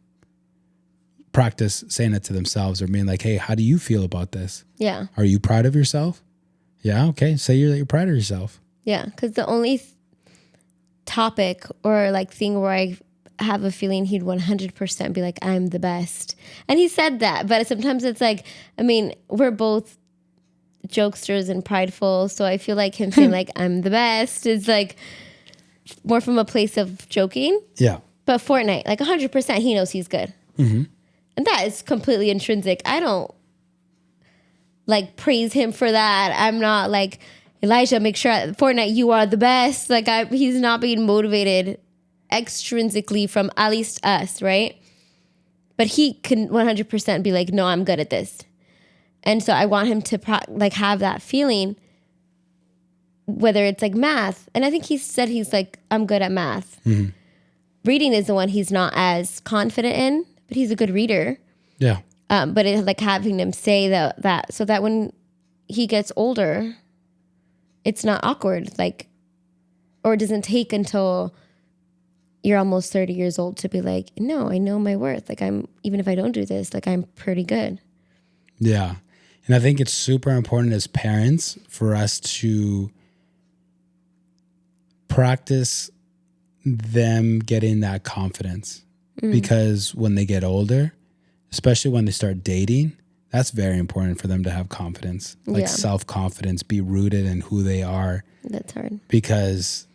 Speaker 1: practice saying it to themselves or being like, hey, how do you feel about this?
Speaker 2: Yeah.
Speaker 1: Are you proud of yourself? Yeah. Okay. Say you're proud of yourself.
Speaker 2: Yeah. Because the only topic or like thing where I have a feeling he'd 100% be like, I'm the best. And he said that, but sometimes it's like, I mean, we're both jokesters and prideful. So I feel like him saying like, I'm the best is like more from a place of joking.
Speaker 1: Yeah.
Speaker 2: But Fortnite, like 100% he knows he's good. And that is completely intrinsic. I don't like praise him for that. I'm not like, Elijah, make sure at Fortnite you are the best. Like he's not being motivated extrinsically from at least us, right? But he can 100% be like, no, I'm good at this. And so I want him to like have that feeling, whether it's like math. And I think he said he's like, I'm good at math. Reading is the one he's not as confident in, but he's a good reader.
Speaker 1: Yeah.
Speaker 2: But it's like having him say that so that when he gets older, it's not awkward, like, or it doesn't take until you're almost 30 years old to be like, no, I know my worth. Like even if I don't do this, like I'm pretty good.
Speaker 1: Yeah. And I think it's super important as parents for us to practice them getting that confidence because when they get older, especially when they start dating, that's very important for them to have confidence, like self-confidence, be rooted in who they are.
Speaker 2: That's hard.
Speaker 1: Because,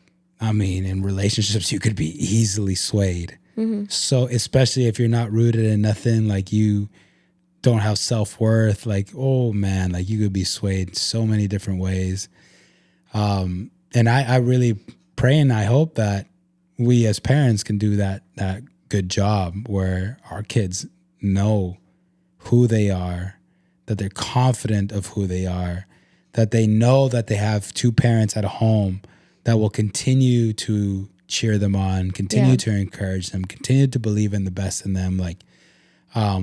Speaker 1: I mean, in relationships, you could be easily swayed. So especially if you're not rooted in nothing, like you don't have self-worth, like, oh man, like you could be swayed so many different ways. And I really pray and I hope that we as parents can do that good job where our kids know who they are, that they're confident of who they are, that they know that they have two parents at home that will continue to cheer them on, continue to encourage them, continue to believe in the best in them, like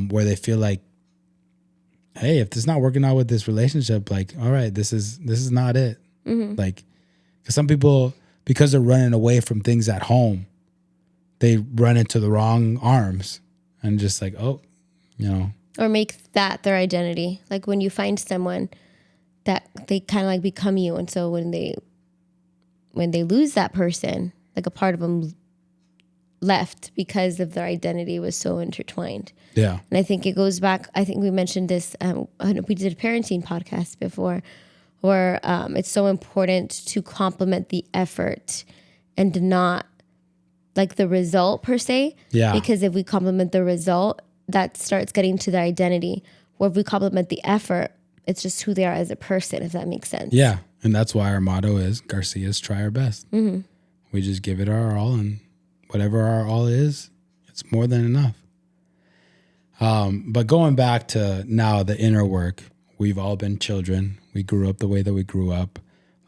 Speaker 1: where they feel like, hey, if this is not working out with this relationship, like, all right, this is not it. Like, because some people, because they're running away from things at home, they run into the wrong arms and just like, oh, you know.
Speaker 2: Or make that their identity. Like when you find someone that they kind of like become you. And so when they lose that person, like a part of them left because of their identity was so intertwined.
Speaker 1: Yeah.
Speaker 2: And I think it goes back, I think we mentioned this, we did a parenting podcast before where it's so important to complement the effort and not like the result per se.
Speaker 1: Yeah.
Speaker 2: Because if we complement the result, that starts getting to their identity. Or if we complement the effort, it's just who they are as a person, if that makes sense.
Speaker 1: Yeah. And that's why our motto is Garcia's try our best. We just give it our all, and whatever our all is, it's more than enough. But going back to now the inner work, we've all been children. We grew up the way that we grew up.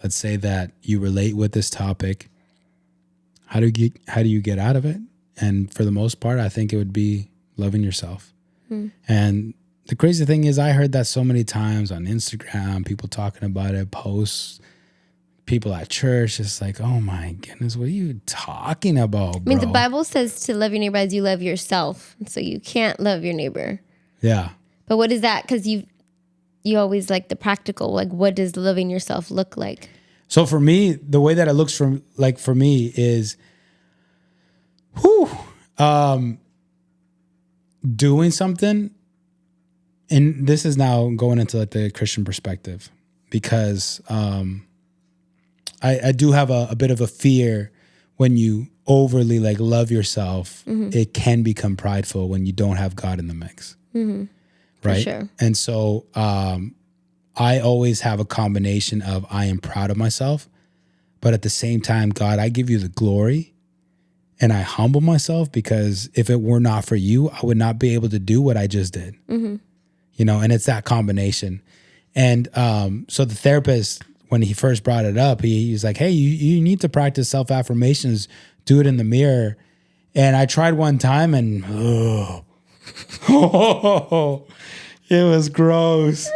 Speaker 1: Let's say that you relate with this topic. How do you get out of it? And for the most part, I think it would be loving yourself. And the crazy thing is, I heard that so many times on Instagram, people talking about it, posts, people at church. It's like, oh my goodness, what are you talking about, bro?
Speaker 2: I mean, the Bible says to love your neighbor as you love yourself. So you can't love your neighbor.
Speaker 1: Yeah.
Speaker 2: But what is that? Because you always like the practical. Like, what does loving yourself look like?
Speaker 1: So for me, the way that it looks for me is, I think, doing something, and this is now going into like the Christian perspective, because I do have a bit of a fear when you overly like love yourself, it can become prideful when you don't have God in the mix. Right.
Speaker 2: For sure.
Speaker 1: And so I always have a combination of I am proud of myself, but at the same time, God, I give you the glory and I humble myself, because if it were not for you, I would not be able to do what I just did. You know, and it's that combination. And so the therapist, when he first brought it up, he's like, hey, you need to practice self-affirmations, do it in the mirror. And I tried one time and it was gross.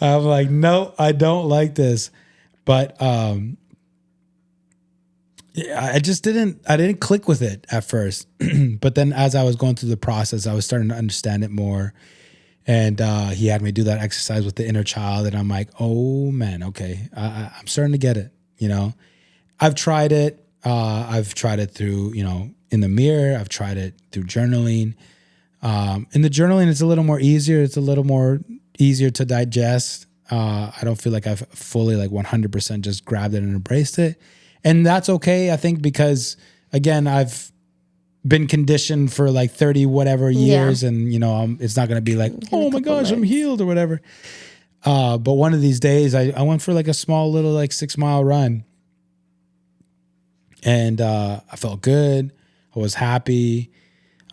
Speaker 1: I'm like, no, I don't like this. But I just didn't click with it at first. But then as I was going through the process, I was starting to understand it more. And he had me do that exercise with the inner child. And I'm like, oh man, okay. I'm starting to get it. You know, I've tried it. I've tried it through, you know, in the mirror. I've tried it through journaling. In the journaling, it's a little more easier. It's a little more easier to digest. I don't feel like I've fully like 100% just grabbed it and embraced it. And that's okay, I think, because again, I've been conditioned for like 30 whatever years, and you know, it's not going to be like, oh my gosh, I'm healed or whatever. But one of these days I went for like a small little like 6-mile run, and I felt good. I was happy.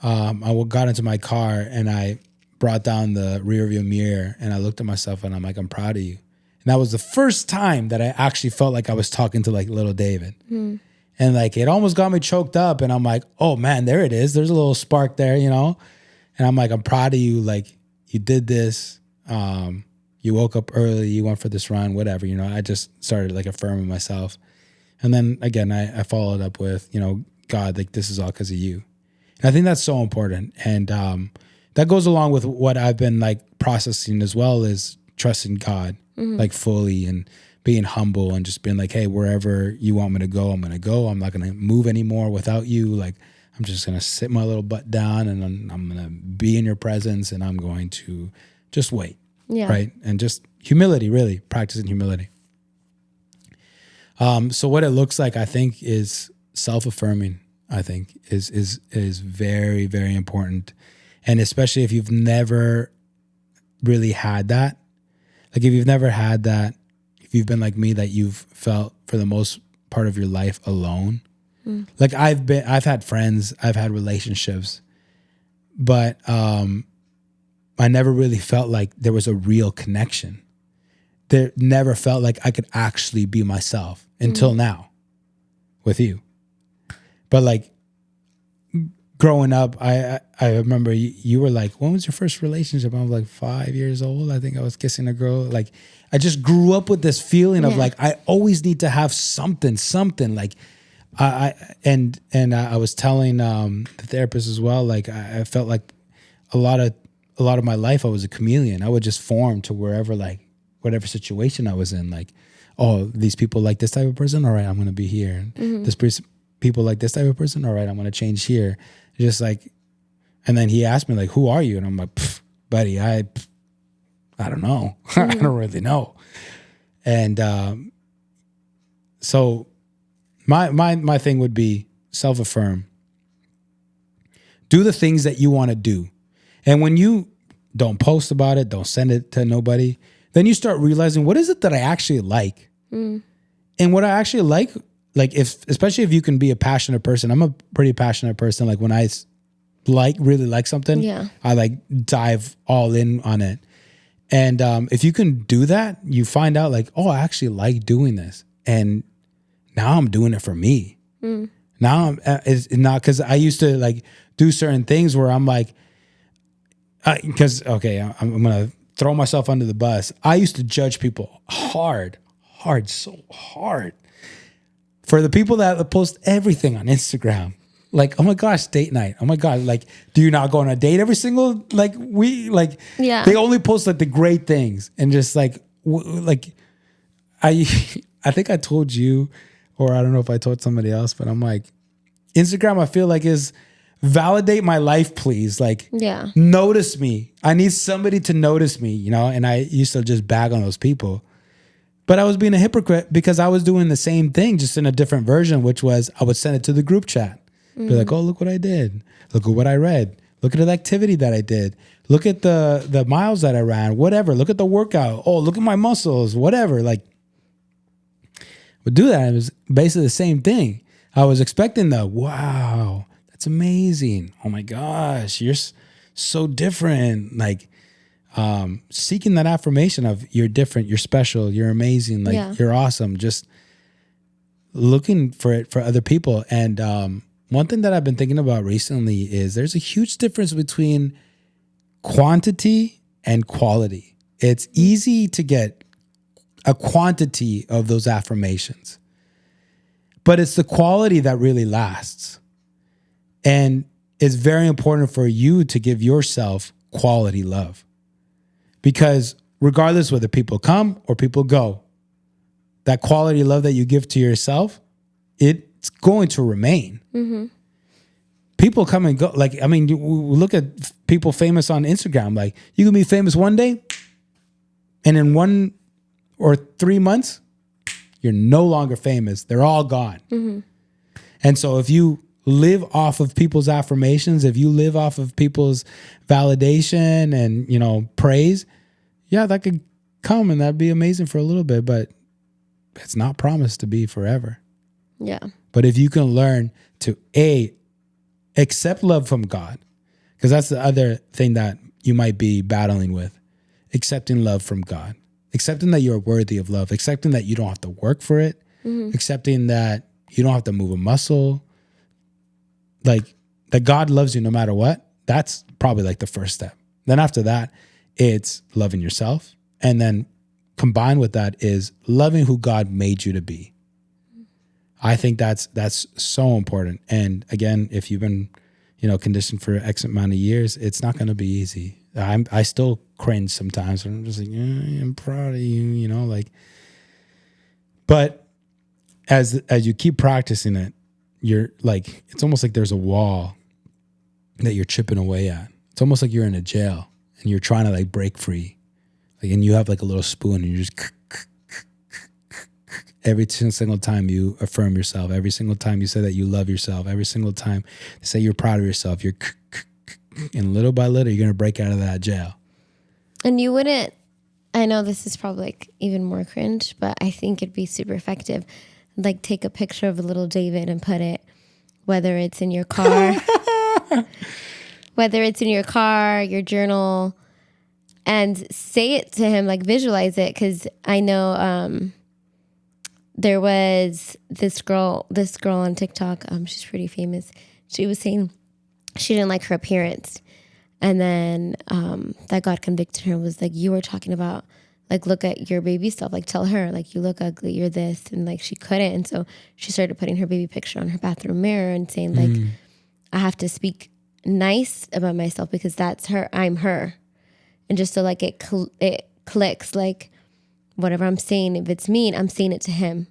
Speaker 1: I got into my car and I brought down the rear view mirror and I looked at myself and I'm like, I'm proud of you. And that was the first time that I actually felt like I was talking to like little David. And like, it almost got me choked up. And I'm like, oh man, there it is. There's a little spark there, you know? And I'm like, I'm proud of you. Like, you did this. You woke up early. You went for this run, whatever, you know? I just started like affirming myself. And then again, I followed up with, you know, God, like this is all because of you. And I think that's so important. And that goes along with what I've been like processing as well, is trusting God like fully and being humble and just being like, hey, wherever you want me to go, I'm going to go. I'm not going to move anymore without you. Like, I'm just going to sit my little butt down and I'm going to be in your presence and I'm going to just wait.
Speaker 2: Yeah.
Speaker 1: Right. And just humility, really practicing humility. So what it looks like, I think, is self-affirming, I think is very, very important. And especially if you've never really had that, like if you've never had that, if you've been like me, that you've felt for the most part of your life alone. Like I've had friends, I've had relationships, but I never really felt like there was a real connection. There never felt like I could actually be myself until now with you. But like growing up, I remember you were like, when was your first relationship? I was like 5 years old. I think I was kissing a girl. Like I just grew up with this feeling of like, I always need to have something like I was telling the therapist as well, like I felt like a lot of my life I was a chameleon. I would just form to wherever, like whatever situation I was in, like, oh, these people like this type of person. All right, I'm going to be here. People like this type of person. All right, I'm going to change here. Just like, and then he asked me like, who are you? And I'm like, buddy, I don't know. I don't really know. And so my thing would be self-affirm. Do the things that you want to do. And when you don't post about it, don't send it to nobody, then you start realizing, what is it that I actually like? And what I actually like especially if you can be a passionate person. I'm a pretty passionate person. Like when I really like something, I like dive all in on it. And if you can do that, you find out like, oh, I actually like doing this. And now I'm doing it for me. Now it's not, because I used to like do certain things where I'm like, because, okay, I'm going to throw myself under the bus. I used to judge people so hard. For the people that post everything on Instagram, like, oh my gosh, date night. Oh my God, like, do you not go on a date every single week? Like, they only post like the great things, and just like I think I told you, or I don't know if I told somebody else, but I'm like, Instagram, I feel like is validate my life, please. Like,
Speaker 2: Yeah.
Speaker 1: notice me. I need somebody to notice me, you know? And I used to just bag on those people. But I was being a hypocrite because I was doing the same thing, just in a different version, which was I would send it to the group chat. Be like, oh, look what I did. Look at what I read. Look at the activity that I did. Look at the miles that I ran, whatever. Look at the workout. Oh, look at my muscles, whatever. Like, would do that. It was basically the same thing. I was expecting wow, that's amazing. Oh my gosh, you're so different. Like, seeking that affirmation of you're different, you're special, you're amazing, like you're awesome. Just looking for it for other people. And one thing that I've been thinking about recently is there's a huge difference between quantity and quality. It's easy to get a quantity of those affirmations, but it's the quality that really lasts. And it's very important for you to give yourself quality love, because regardless whether people come or people go, that quality love that you give to yourself, it's going to remain. Mm-hmm. People come and go. Like, I mean, you look at people famous on Instagram. Like, you can be famous one day, and in 1 or 3 months, you're no longer famous. They're all gone. Mm-hmm. And so if you live off of people's affirmations, if you live off of people's validation and, you know, praise, yeah, that could come and that'd be amazing for a little bit, but it's not promised to be forever.
Speaker 2: Yeah.
Speaker 1: But if you can learn to accept love from God, because that's the other thing that you might be battling with, accepting love from God, accepting that you're worthy of love, accepting that you don't have to work for it, accepting that you don't have to move a muscle, like that God loves you no matter what. That's probably like the first step. Then after that, it's loving yourself. And then combined with that is loving who God made you to be. I think that's so important. And again, if you've been, you know, conditioned for X amount of years, it's not going to be easy. I still cringe sometimes. I'm just like, I'm proud of you, you know, like. But as you keep practicing it, you're like, it's almost like there's a wall that you're chipping away at. It's almost like you're in a jail and you're trying to like break free. Like, and you have like a little spoon and you just every single time you affirm yourself, every single time you say that you love yourself, every single time you say you're proud of yourself, you're and little by little, you're going to break out of that jail.
Speaker 2: And you wouldn't, I know this is probably like even more cringe, but I think it'd be super effective. Like, take a picture of a little David and put it, whether it's in your car, your journal, and say it to him, like visualize it. Cause I know, there was this girl on TikTok. She's pretty famous. She was saying she didn't like her appearance. And then that God convicted her, was like, you were talking about, like, look at your baby self. Like, tell her, like, you look ugly, you're this. And, like, she couldn't. And so she started putting her baby picture on her bathroom mirror and saying, like, I have to speak nice about myself because that's her. I'm her. And just so, like, it clicks, like, whatever I'm saying, if it's mean, I'm saying it to him.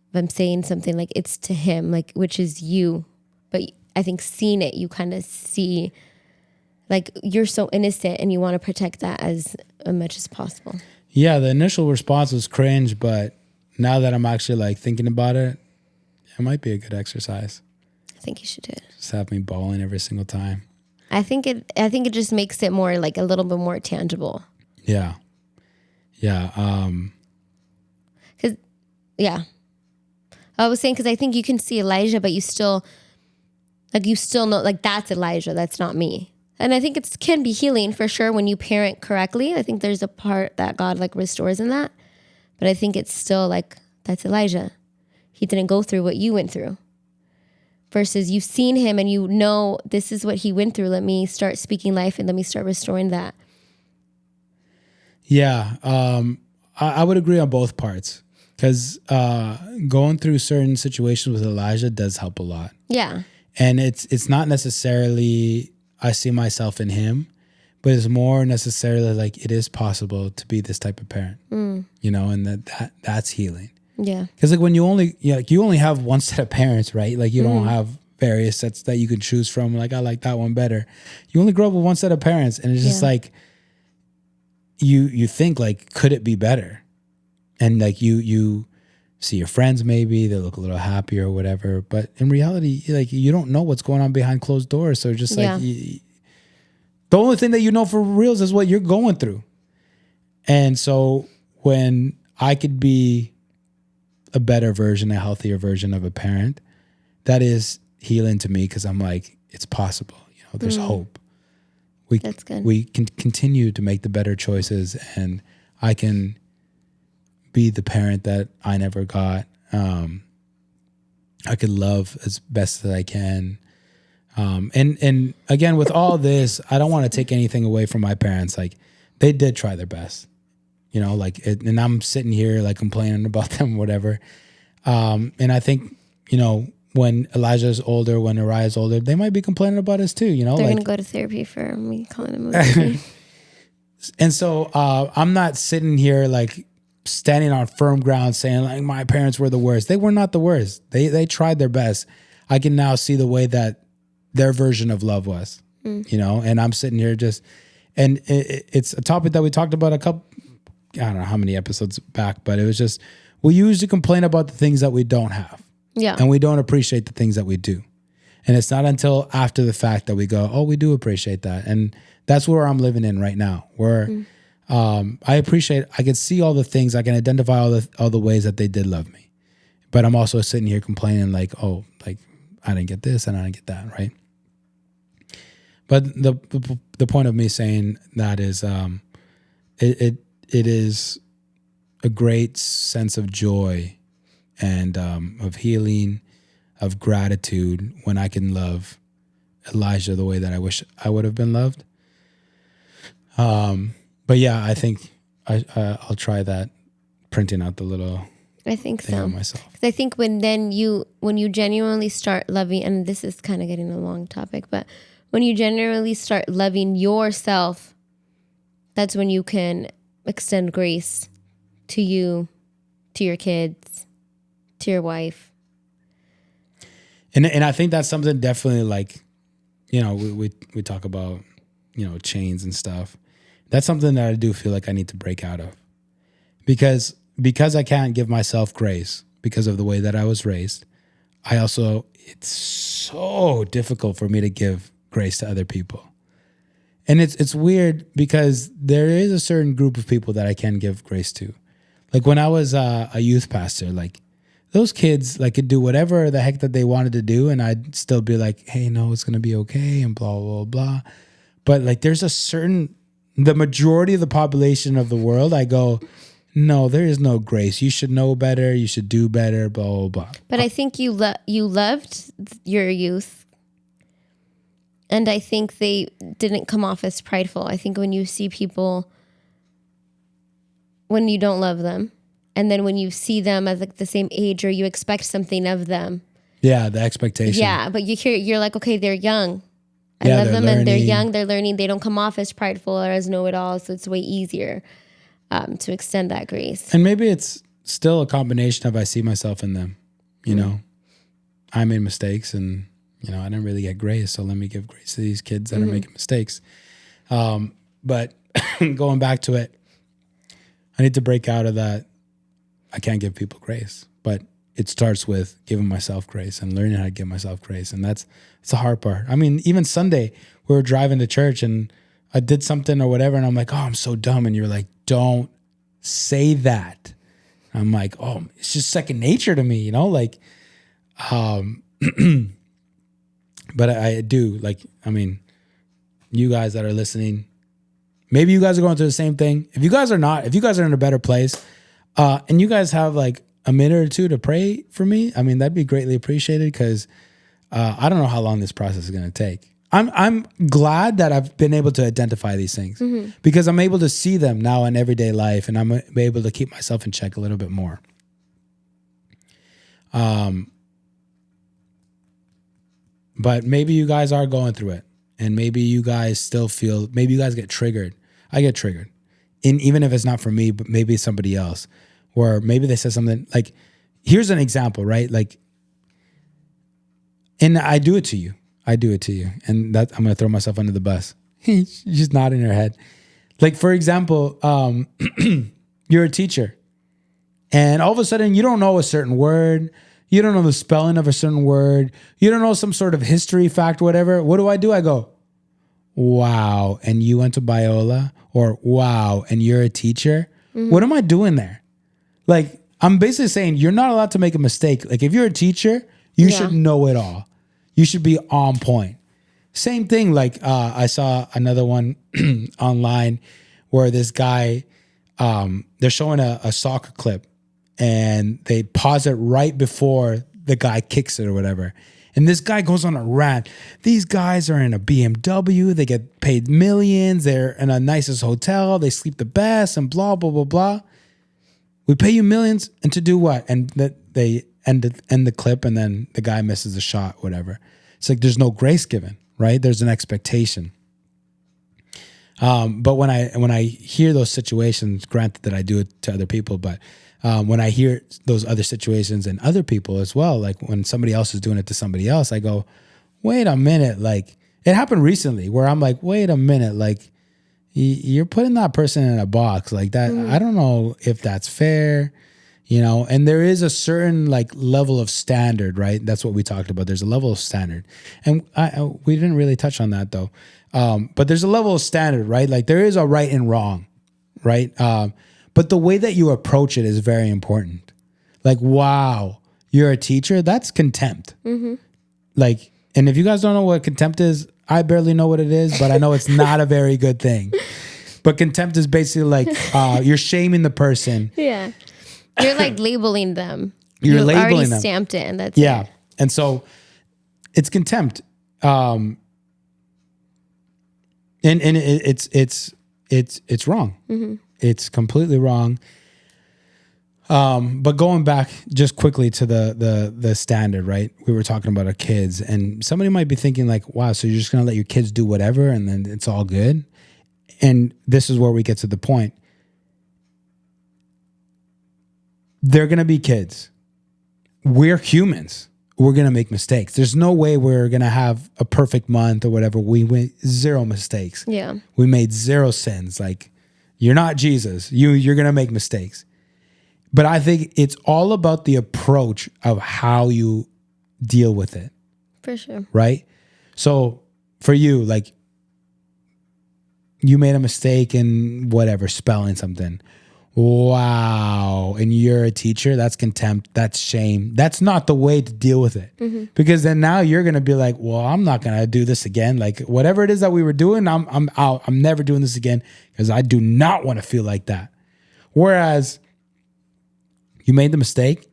Speaker 2: If I'm saying something, like, it's to him, like, which is you. But I think seeing it, you kind of see, like, you're so innocent and you want to protect that as much as possible.
Speaker 1: Yeah, the initial response was cringe, but now that I'm actually like thinking about it, it might be a good exercise.
Speaker 2: I think you should do it.
Speaker 1: Just have me bawling every single time.
Speaker 2: I think it just makes it more, like, a little bit more tangible.
Speaker 1: Yeah. Yeah.
Speaker 2: 'Cause, yeah. I was saying, because I think you can see Elijah, but you still know, like, that's Elijah, that's not me. And I think it can be healing for sure when you parent correctly. I think there's a part that God, like, restores in that. But I think it's still like, that's Elijah. He didn't go through what you went through. Versus you've seen him and you know this is what he went through. Let me start speaking life and let me start restoring that.
Speaker 1: Yeah. I would agree on both parts. Because going through certain situations with Elijah does help a lot.
Speaker 2: Yeah. And
Speaker 1: it's not necessarily I see myself in him, but it's more necessarily like it is possible to be this type of parent, you know, and that's healing.
Speaker 2: Yeah.
Speaker 1: Because like when you only have one set of parents, right? Like you don't have various sets that you can choose from. Like, I like that one better. You only grow up with one set of parents, and it's just like you think like, could it be better? And like you see your friends, maybe they look a little happier or whatever, but in reality, like, you don't know what's going on behind closed doors. So just like the only thing that you know for reals is what you're going through. And so when I could be a better version, a healthier version of a parent, that is healing to me, because I'm like, it's possible. You know, there's hope.
Speaker 2: That's good.
Speaker 1: We can continue to make the better choices, and I can be the parent that I never got. I could love as best as I can. And again, with all this, I don't want to take anything away from my parents. Like, they did try their best, you know, like, and I'm sitting here like complaining about them, whatever. And I think, you know, when Elijah's older, when Uriah's older, they might be complaining about us too, you know.
Speaker 2: They're
Speaker 1: like,
Speaker 2: going to go to therapy for me calling them a
Speaker 1: and so I'm not sitting here like standing on firm ground saying like my parents were the worst. They were not the worst. They tried their best. I can now see the way that their version of love was, you know, and I'm sitting here just, and it's a topic that we talked about a couple, I don't know how many episodes back, but it was just, we usually complain about the things that we don't have.
Speaker 2: Yeah.
Speaker 1: And we don't appreciate the things that we do. And it's not until after the fact that we go, oh, we do appreciate that. And that's where I'm living in right now, where I can see all the things, I can identify all the ways that they did love me. But I'm also sitting here complaining like, oh, like, I didn't get this and I didn't get that, right? But the point of me saying that is it is a great sense of joy and of healing, of gratitude when I can love Elijah the way that I wish I would have been loved. But yeah, I think I'll try that, printing out the little
Speaker 2: I think
Speaker 1: thing
Speaker 2: so.
Speaker 1: on myself.
Speaker 2: 'Cause I think when you genuinely start loving, and this is kind of getting a long topic, but when you genuinely start loving yourself, that's when you can extend grace to you, to your kids, to your wife.
Speaker 1: And I think that's something definitely, like, you know, we talk about, you know, chains and stuff. That's something that I do feel like I need to break out of, because I can't give myself grace because of the way that I was raised. It's so difficult for me to give grace to other people. And it's weird because there is a certain group of people that I can give grace to. Like when I was a youth pastor, like those kids like could do whatever the heck that they wanted to do, and I'd still be like, hey, no, it's gonna be okay, and blah, blah, blah. But like there's the majority of the population of the world, I go, no, there is no grace. You should know better. You should do better, blah, blah, blah.
Speaker 2: But I think you loved your youth. And I think they didn't come off as prideful. I think when you see people, when you don't love them, and then when you see them as like the same age or you expect something of them.
Speaker 1: Yeah, the expectation.
Speaker 2: Yeah, but you're like, okay, they're young. I
Speaker 1: Yeah,
Speaker 2: love them and they're
Speaker 1: learning.
Speaker 2: young, they're learning. They don't come off as prideful or as know-it-all, so it's way easier to extend that grace.
Speaker 1: And maybe it's still a combination of I see myself in them. You know, I made mistakes and, you know, I didn't really get grace. So let me give grace to these kids that are making mistakes. But going back to it, I need to break out of that. I can't give people grace, but it starts with giving myself grace and learning how to give myself grace. And it's the hard part. I mean, even Sunday, we were driving to church and I did something or whatever. And I'm like, oh, I'm so dumb. And you're like, don't say that. I'm like, oh, it's just second nature to me, you know, like, but I do like, I mean, you guys that are listening, maybe you guys are going through the same thing. If you guys are not, if you guys are in a better place, and you guys have like a minute or two to pray for me, I mean, that'd be greatly appreciated because I don't know how long this process is going to take. I'm glad that I've been able to identify these things because I'm able to see them now in everyday life, and I'm able to keep myself in check a little bit more. But maybe you guys are going through it, and maybe you guys still feel, maybe you guys get triggered. I get triggered, and even if it's not for me, but maybe somebody else, or maybe they said something like, here's an example, right? Like, And I do it to you. I do it to you. And that I'm going to throw myself under the bus. She's just nodding her head. Like, for example, you're a teacher and all of a sudden you don't know a certain word. You don't know the spelling of a certain word. You don't know some sort of history fact, whatever. What do? I go, wow. And you went to Biola, or wow. And you're a teacher. What am I doing there? Like, I'm basically saying you're not allowed to make a mistake. Like, if you're a teacher, you should know it all. You should be on point. Same thing. Like, I saw another one online where this guy, they're showing a soccer clip and they pause it right before the guy kicks it or whatever. And this guy goes on a rant. These guys are in a BMW. They get paid millions. They're in a nicest hotel. They sleep the best and blah, blah, blah, blah. We pay you millions and to do what? And that they end the clip and then the guy misses a shot, whatever. It's like there's no grace given, right? There's an expectation. But when I hear those situations, granted that I do it to other people, but when I hear those other situations and other people as well, like when somebody else is doing it to somebody else, I go, wait a minute. Like, it happened recently where I'm like, wait a minute, like you're putting that person in a box like that. I don't know if that's fair, and there is a certain like level of standard, right? That's what we talked about. There's a level of standard, and we didn't really touch on that though. But there's a level of standard, right? Like there is a right and wrong, right? But the way that you approach it is very important. Like, wow, you're a teacher? That's contempt. Like, and if you guys don't know what contempt is, I barely know what it is, but I know it's not a very good thing. But contempt is basically like you're shaming the person.
Speaker 2: Yeah. You're like labeling them.
Speaker 1: You're labeling
Speaker 2: already
Speaker 1: them.
Speaker 2: Stamped it, and that's
Speaker 1: yeah.
Speaker 2: it.
Speaker 1: And so it's contempt. And it's wrong. It's completely wrong. But going back just quickly to the standard, right? We were talking about our kids, and somebody might be thinking like, wow, so you're just going to let your kids do whatever and then it's all good? And this is where we get to the point. They're going to be kids. We're humans. We're going to make mistakes. There's no way we're going to have a perfect month or whatever. We made zero mistakes.
Speaker 2: Yeah.
Speaker 1: We made zero sins. Like, you're not Jesus. You're going to make mistakes. But I think it's all about the approach of how you deal with it.
Speaker 2: For sure.
Speaker 1: Right? So for you, like, you made a mistake in whatever, spelling something. Wow. And you're a teacher? That's contempt. That's shame. That's not the way to deal with it. Because then now you're going to be like, well, I'm not going to do this again. Like, whatever it is that we were doing, I'm out. I'm never doing this again because I do not want to feel like that. Whereas you made the mistake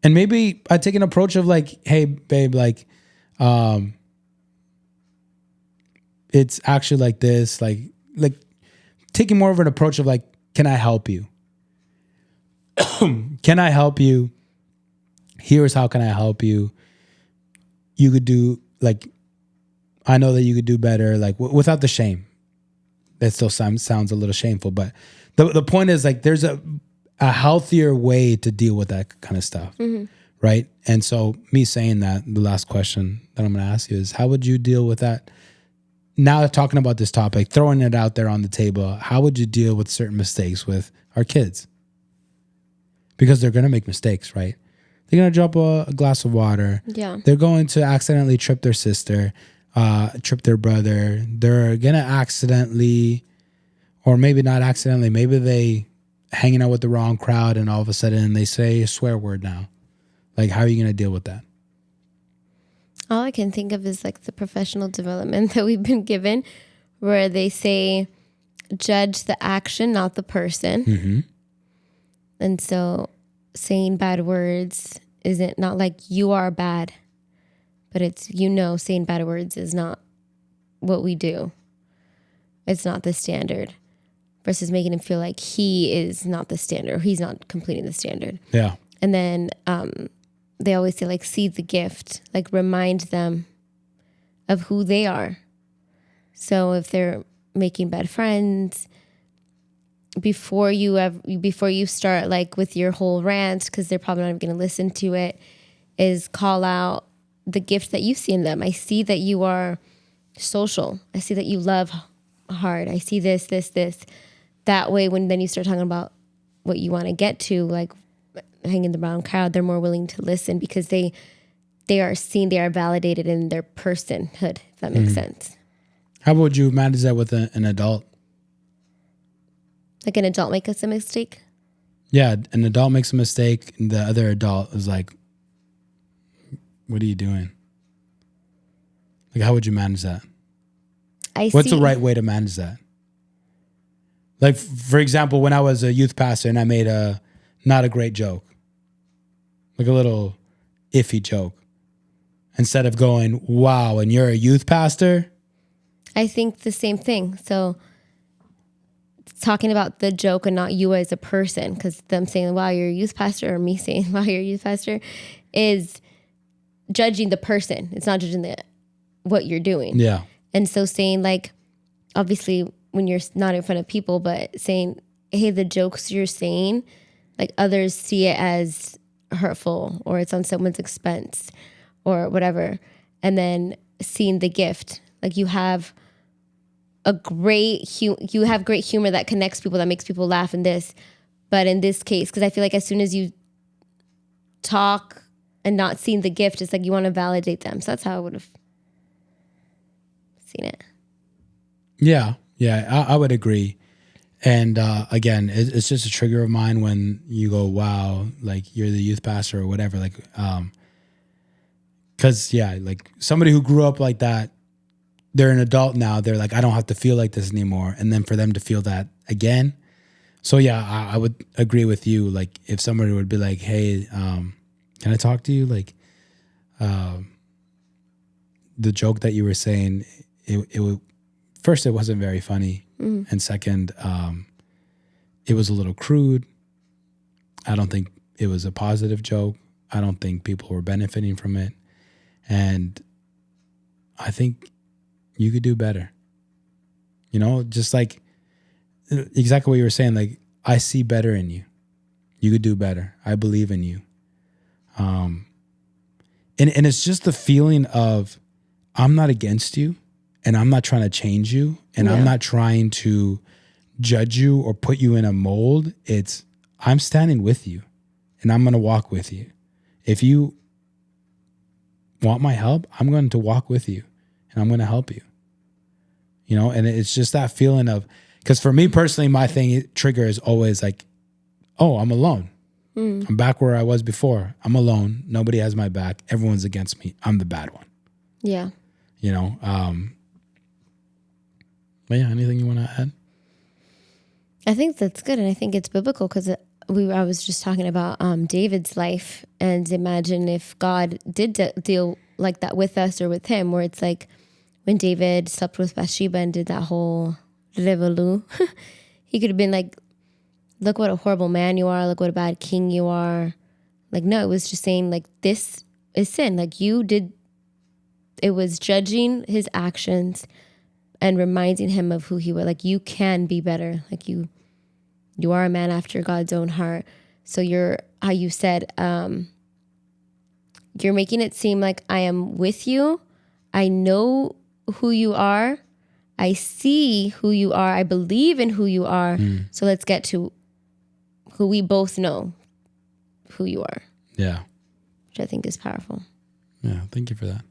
Speaker 1: and maybe I take an approach of like, hey, babe, like, it's actually like this, like taking more of an approach of like, can I help you? Can I help you? Here's how can I help you? You could do like, I know that you could do better, like without the shame. That still sounds a little shameful, but the point is like, there's a healthier way to deal with that kind of stuff. Right? And so me saying that, the last question that I'm going to ask you is, how would you deal with that? Now talking about this topic, throwing it out there on the table, how would you deal with certain mistakes with our kids? Because they're going to make mistakes, right? They're going to drop a glass of water.
Speaker 2: Yeah.
Speaker 1: They're going to accidentally trip their sister, trip their brother. They're going to accidentally, or maybe not accidentally, maybe they hanging out with the wrong crowd and all of a sudden they say a swear word now. Like, how are you going to deal with that?
Speaker 2: All I can think of is like the professional development that we've been given where they say, judge the action, not the person. And so saying bad words isn't not like you are bad, but it's, saying bad words is not what we do. It's not the standard versus making him feel like he is not the standard or he's not completing the standard.
Speaker 1: Yeah.
Speaker 2: And then, they always say like seed the gift, like remind them of who they are. So if they're making bad friends, before you start like with your whole rant, because they're probably not even going to listen to it, is call out the gift that you see in them. I see that you are social. I see that you love hard. I see this. That way, when then you start talking about what you want to get to, like hanging the brown crowd, they're more willing to listen because they are seen, they are validated in their personhood, if that makes sense.
Speaker 1: How would you manage that with an adult?
Speaker 2: Like an adult make us a mistake?
Speaker 1: Yeah, an adult makes a mistake, and the other adult is like, what are you doing? Like, how would you manage that? What's the right way to manage that? Like, for example, when I was a youth pastor and I made not a great joke, like a little iffy joke, instead of going, wow, and you're a youth pastor?
Speaker 2: I think the same thing. So talking about the joke and not you as a person, because them saying, wow, you're a youth pastor, or me saying, wow, you're a youth pastor, is judging the person. It's not judging what you're doing.
Speaker 1: Yeah.
Speaker 2: And so saying, like, obviously when you're not in front of people, but saying, hey, the jokes you're saying, like others see it as hurtful or it's on someone's expense or whatever. And then seeing the gift, like you have great humor that connects people, that makes people laugh in this. But in this case, because I feel like as soon as you talk and not seeing the gift, it's like you want to validate them. So that's how I would have seen it.
Speaker 1: Yeah, I would agree. And again, it's just a trigger of mine when you go, wow, like you're the youth pastor or whatever. Like, because, yeah, like somebody who grew up like that, they're an adult now. They're like, I don't have to feel like this anymore. And then for them to feel that again. So, yeah, I would agree with you. Like if somebody would be like, hey, can I talk to you? Like the joke that you were saying, it first, it wasn't very funny. And second, it was a little crude. I don't think it was a positive joke. I don't think people were benefiting from it. And I think you could do better. You know, just like exactly what you were saying, like, I see better in you. You could do better. I believe in you. And it's just the feeling of I'm not against you. And I'm not trying to change you, and I'm not trying to judge you or put you in a mold. It's I'm standing with you, and I'm going to walk with you. If you want my help, I'm going to walk with you, and I'm going to help you. You know, and it's just that feeling of, because for me personally, my trigger is always like, oh, I'm alone. I'm back where I was before. I'm alone. Nobody has my back. Everyone's against me. I'm the bad one.
Speaker 2: Yeah.
Speaker 1: You know, but yeah, anything you want to add?
Speaker 2: I think that's good. And I think it's biblical because I was just talking about David's life, and imagine if God did deal like that with us or with him, where it's like when David slept with Bathsheba and did that whole revolu, he could have been like, look what a horrible man you are. Look what a bad king you are. Like, no, it was just saying like, this is sin. Like you did. It was judging his actions and reminding him of who he was. Like, you can be better. Like you are a man after God's own heart. So how you said, you're making it seem like I am with you. I know who you are. I see who you are. I believe in who you are. So let's get to who we both know who you are.
Speaker 1: Yeah.
Speaker 2: Which I think is powerful.
Speaker 1: Yeah. Thank you for that.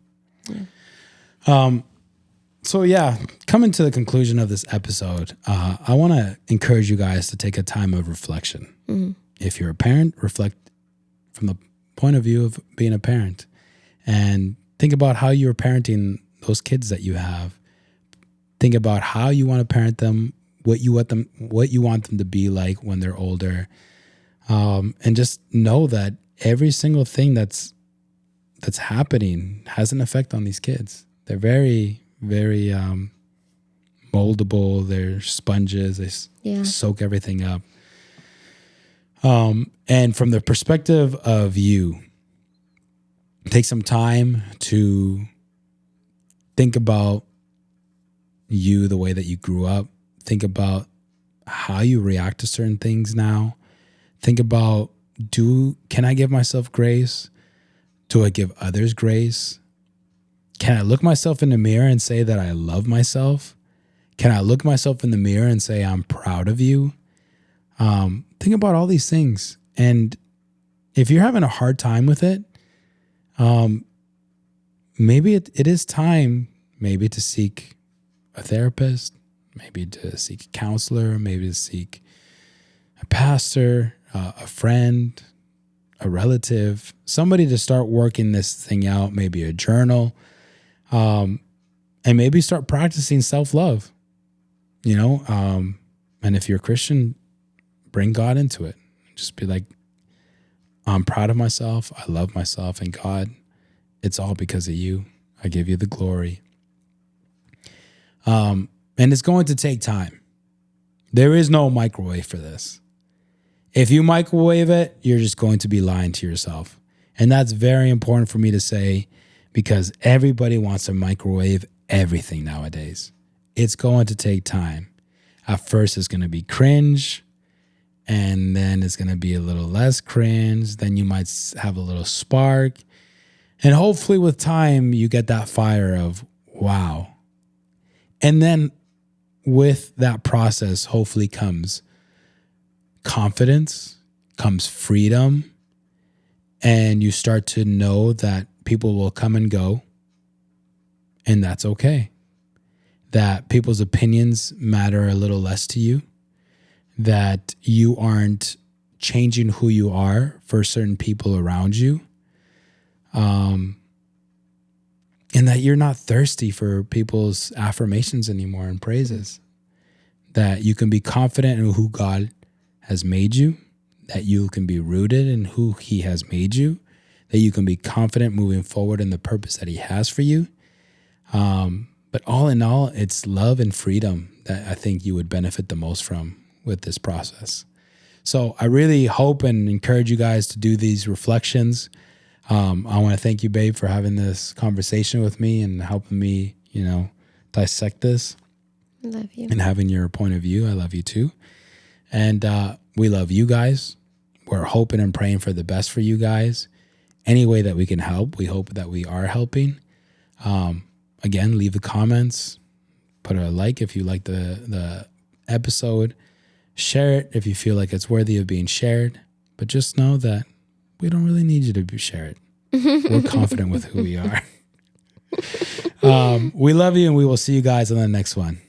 Speaker 1: Yeah. So yeah, coming to the conclusion of this episode, I want to encourage you guys to take a time of reflection. Mm-hmm. If you're a parent, reflect from the point of view of being a parent, and think about how you're parenting those kids that you have. Think about how you want to parent them, what you want them to be like when they're older, and just know that every single thing that's happening has an effect on these kids. They're very, very moldable. They're sponges. They soak everything up. And from the perspective of you, take some time to think about you, the way that you grew up. Think about how you react to certain things now. Think about, can I give myself grace? Do I give others grace? Can I look myself in the mirror and say that I love myself? Can I look myself in the mirror and say, I'm proud of you? Think about all these things. And if you're having a hard time with it, maybe it is time maybe to seek a therapist, maybe to seek a counselor, maybe to seek a pastor, a friend, a relative, somebody to start working this thing out, maybe a journal, and maybe start practicing self-love, and if you're a Christian, bring God into it. Just be like, I'm proud of myself. I love myself. And God, it's all because of you. I give you the glory. And it's going to take time. There is no microwave for this. If you microwave it, you're just going to be lying to yourself. And that's very important for me to say, because everybody wants to microwave everything nowadays. It's going to take time. At first, it's going to be cringe. And then it's going to be a little less cringe. Then you might have a little spark. And hopefully with time, you get that fire of, wow. And then with that process, hopefully comes confidence, comes freedom. And you start to know that people will come and go. And that's okay. That people's opinions matter a little less to you. That you aren't changing who you are for certain people around you. And that you're not thirsty for people's affirmations anymore and praises. That you can be confident in who God has made you. That you can be rooted in who He has made you. That you can be confident moving forward in the purpose that He has for you. But all in all, it's love and freedom that I think you would benefit the most from with this process. So I really hope and encourage you guys to do these reflections. I want to thank you, babe, for having this conversation with me and helping me, dissect this.
Speaker 2: I love you.
Speaker 1: And having your point of view. I love you too. And we love you guys. We're hoping and praying for the best for you guys. Any way that we can help, we hope that we are helping. Again, leave the comments. Put a like if you like the episode. Share it if you feel like it's worthy of being shared. But just know that we don't really need you to share it. We're confident with who we are. We love you, and we will see you guys on the next one.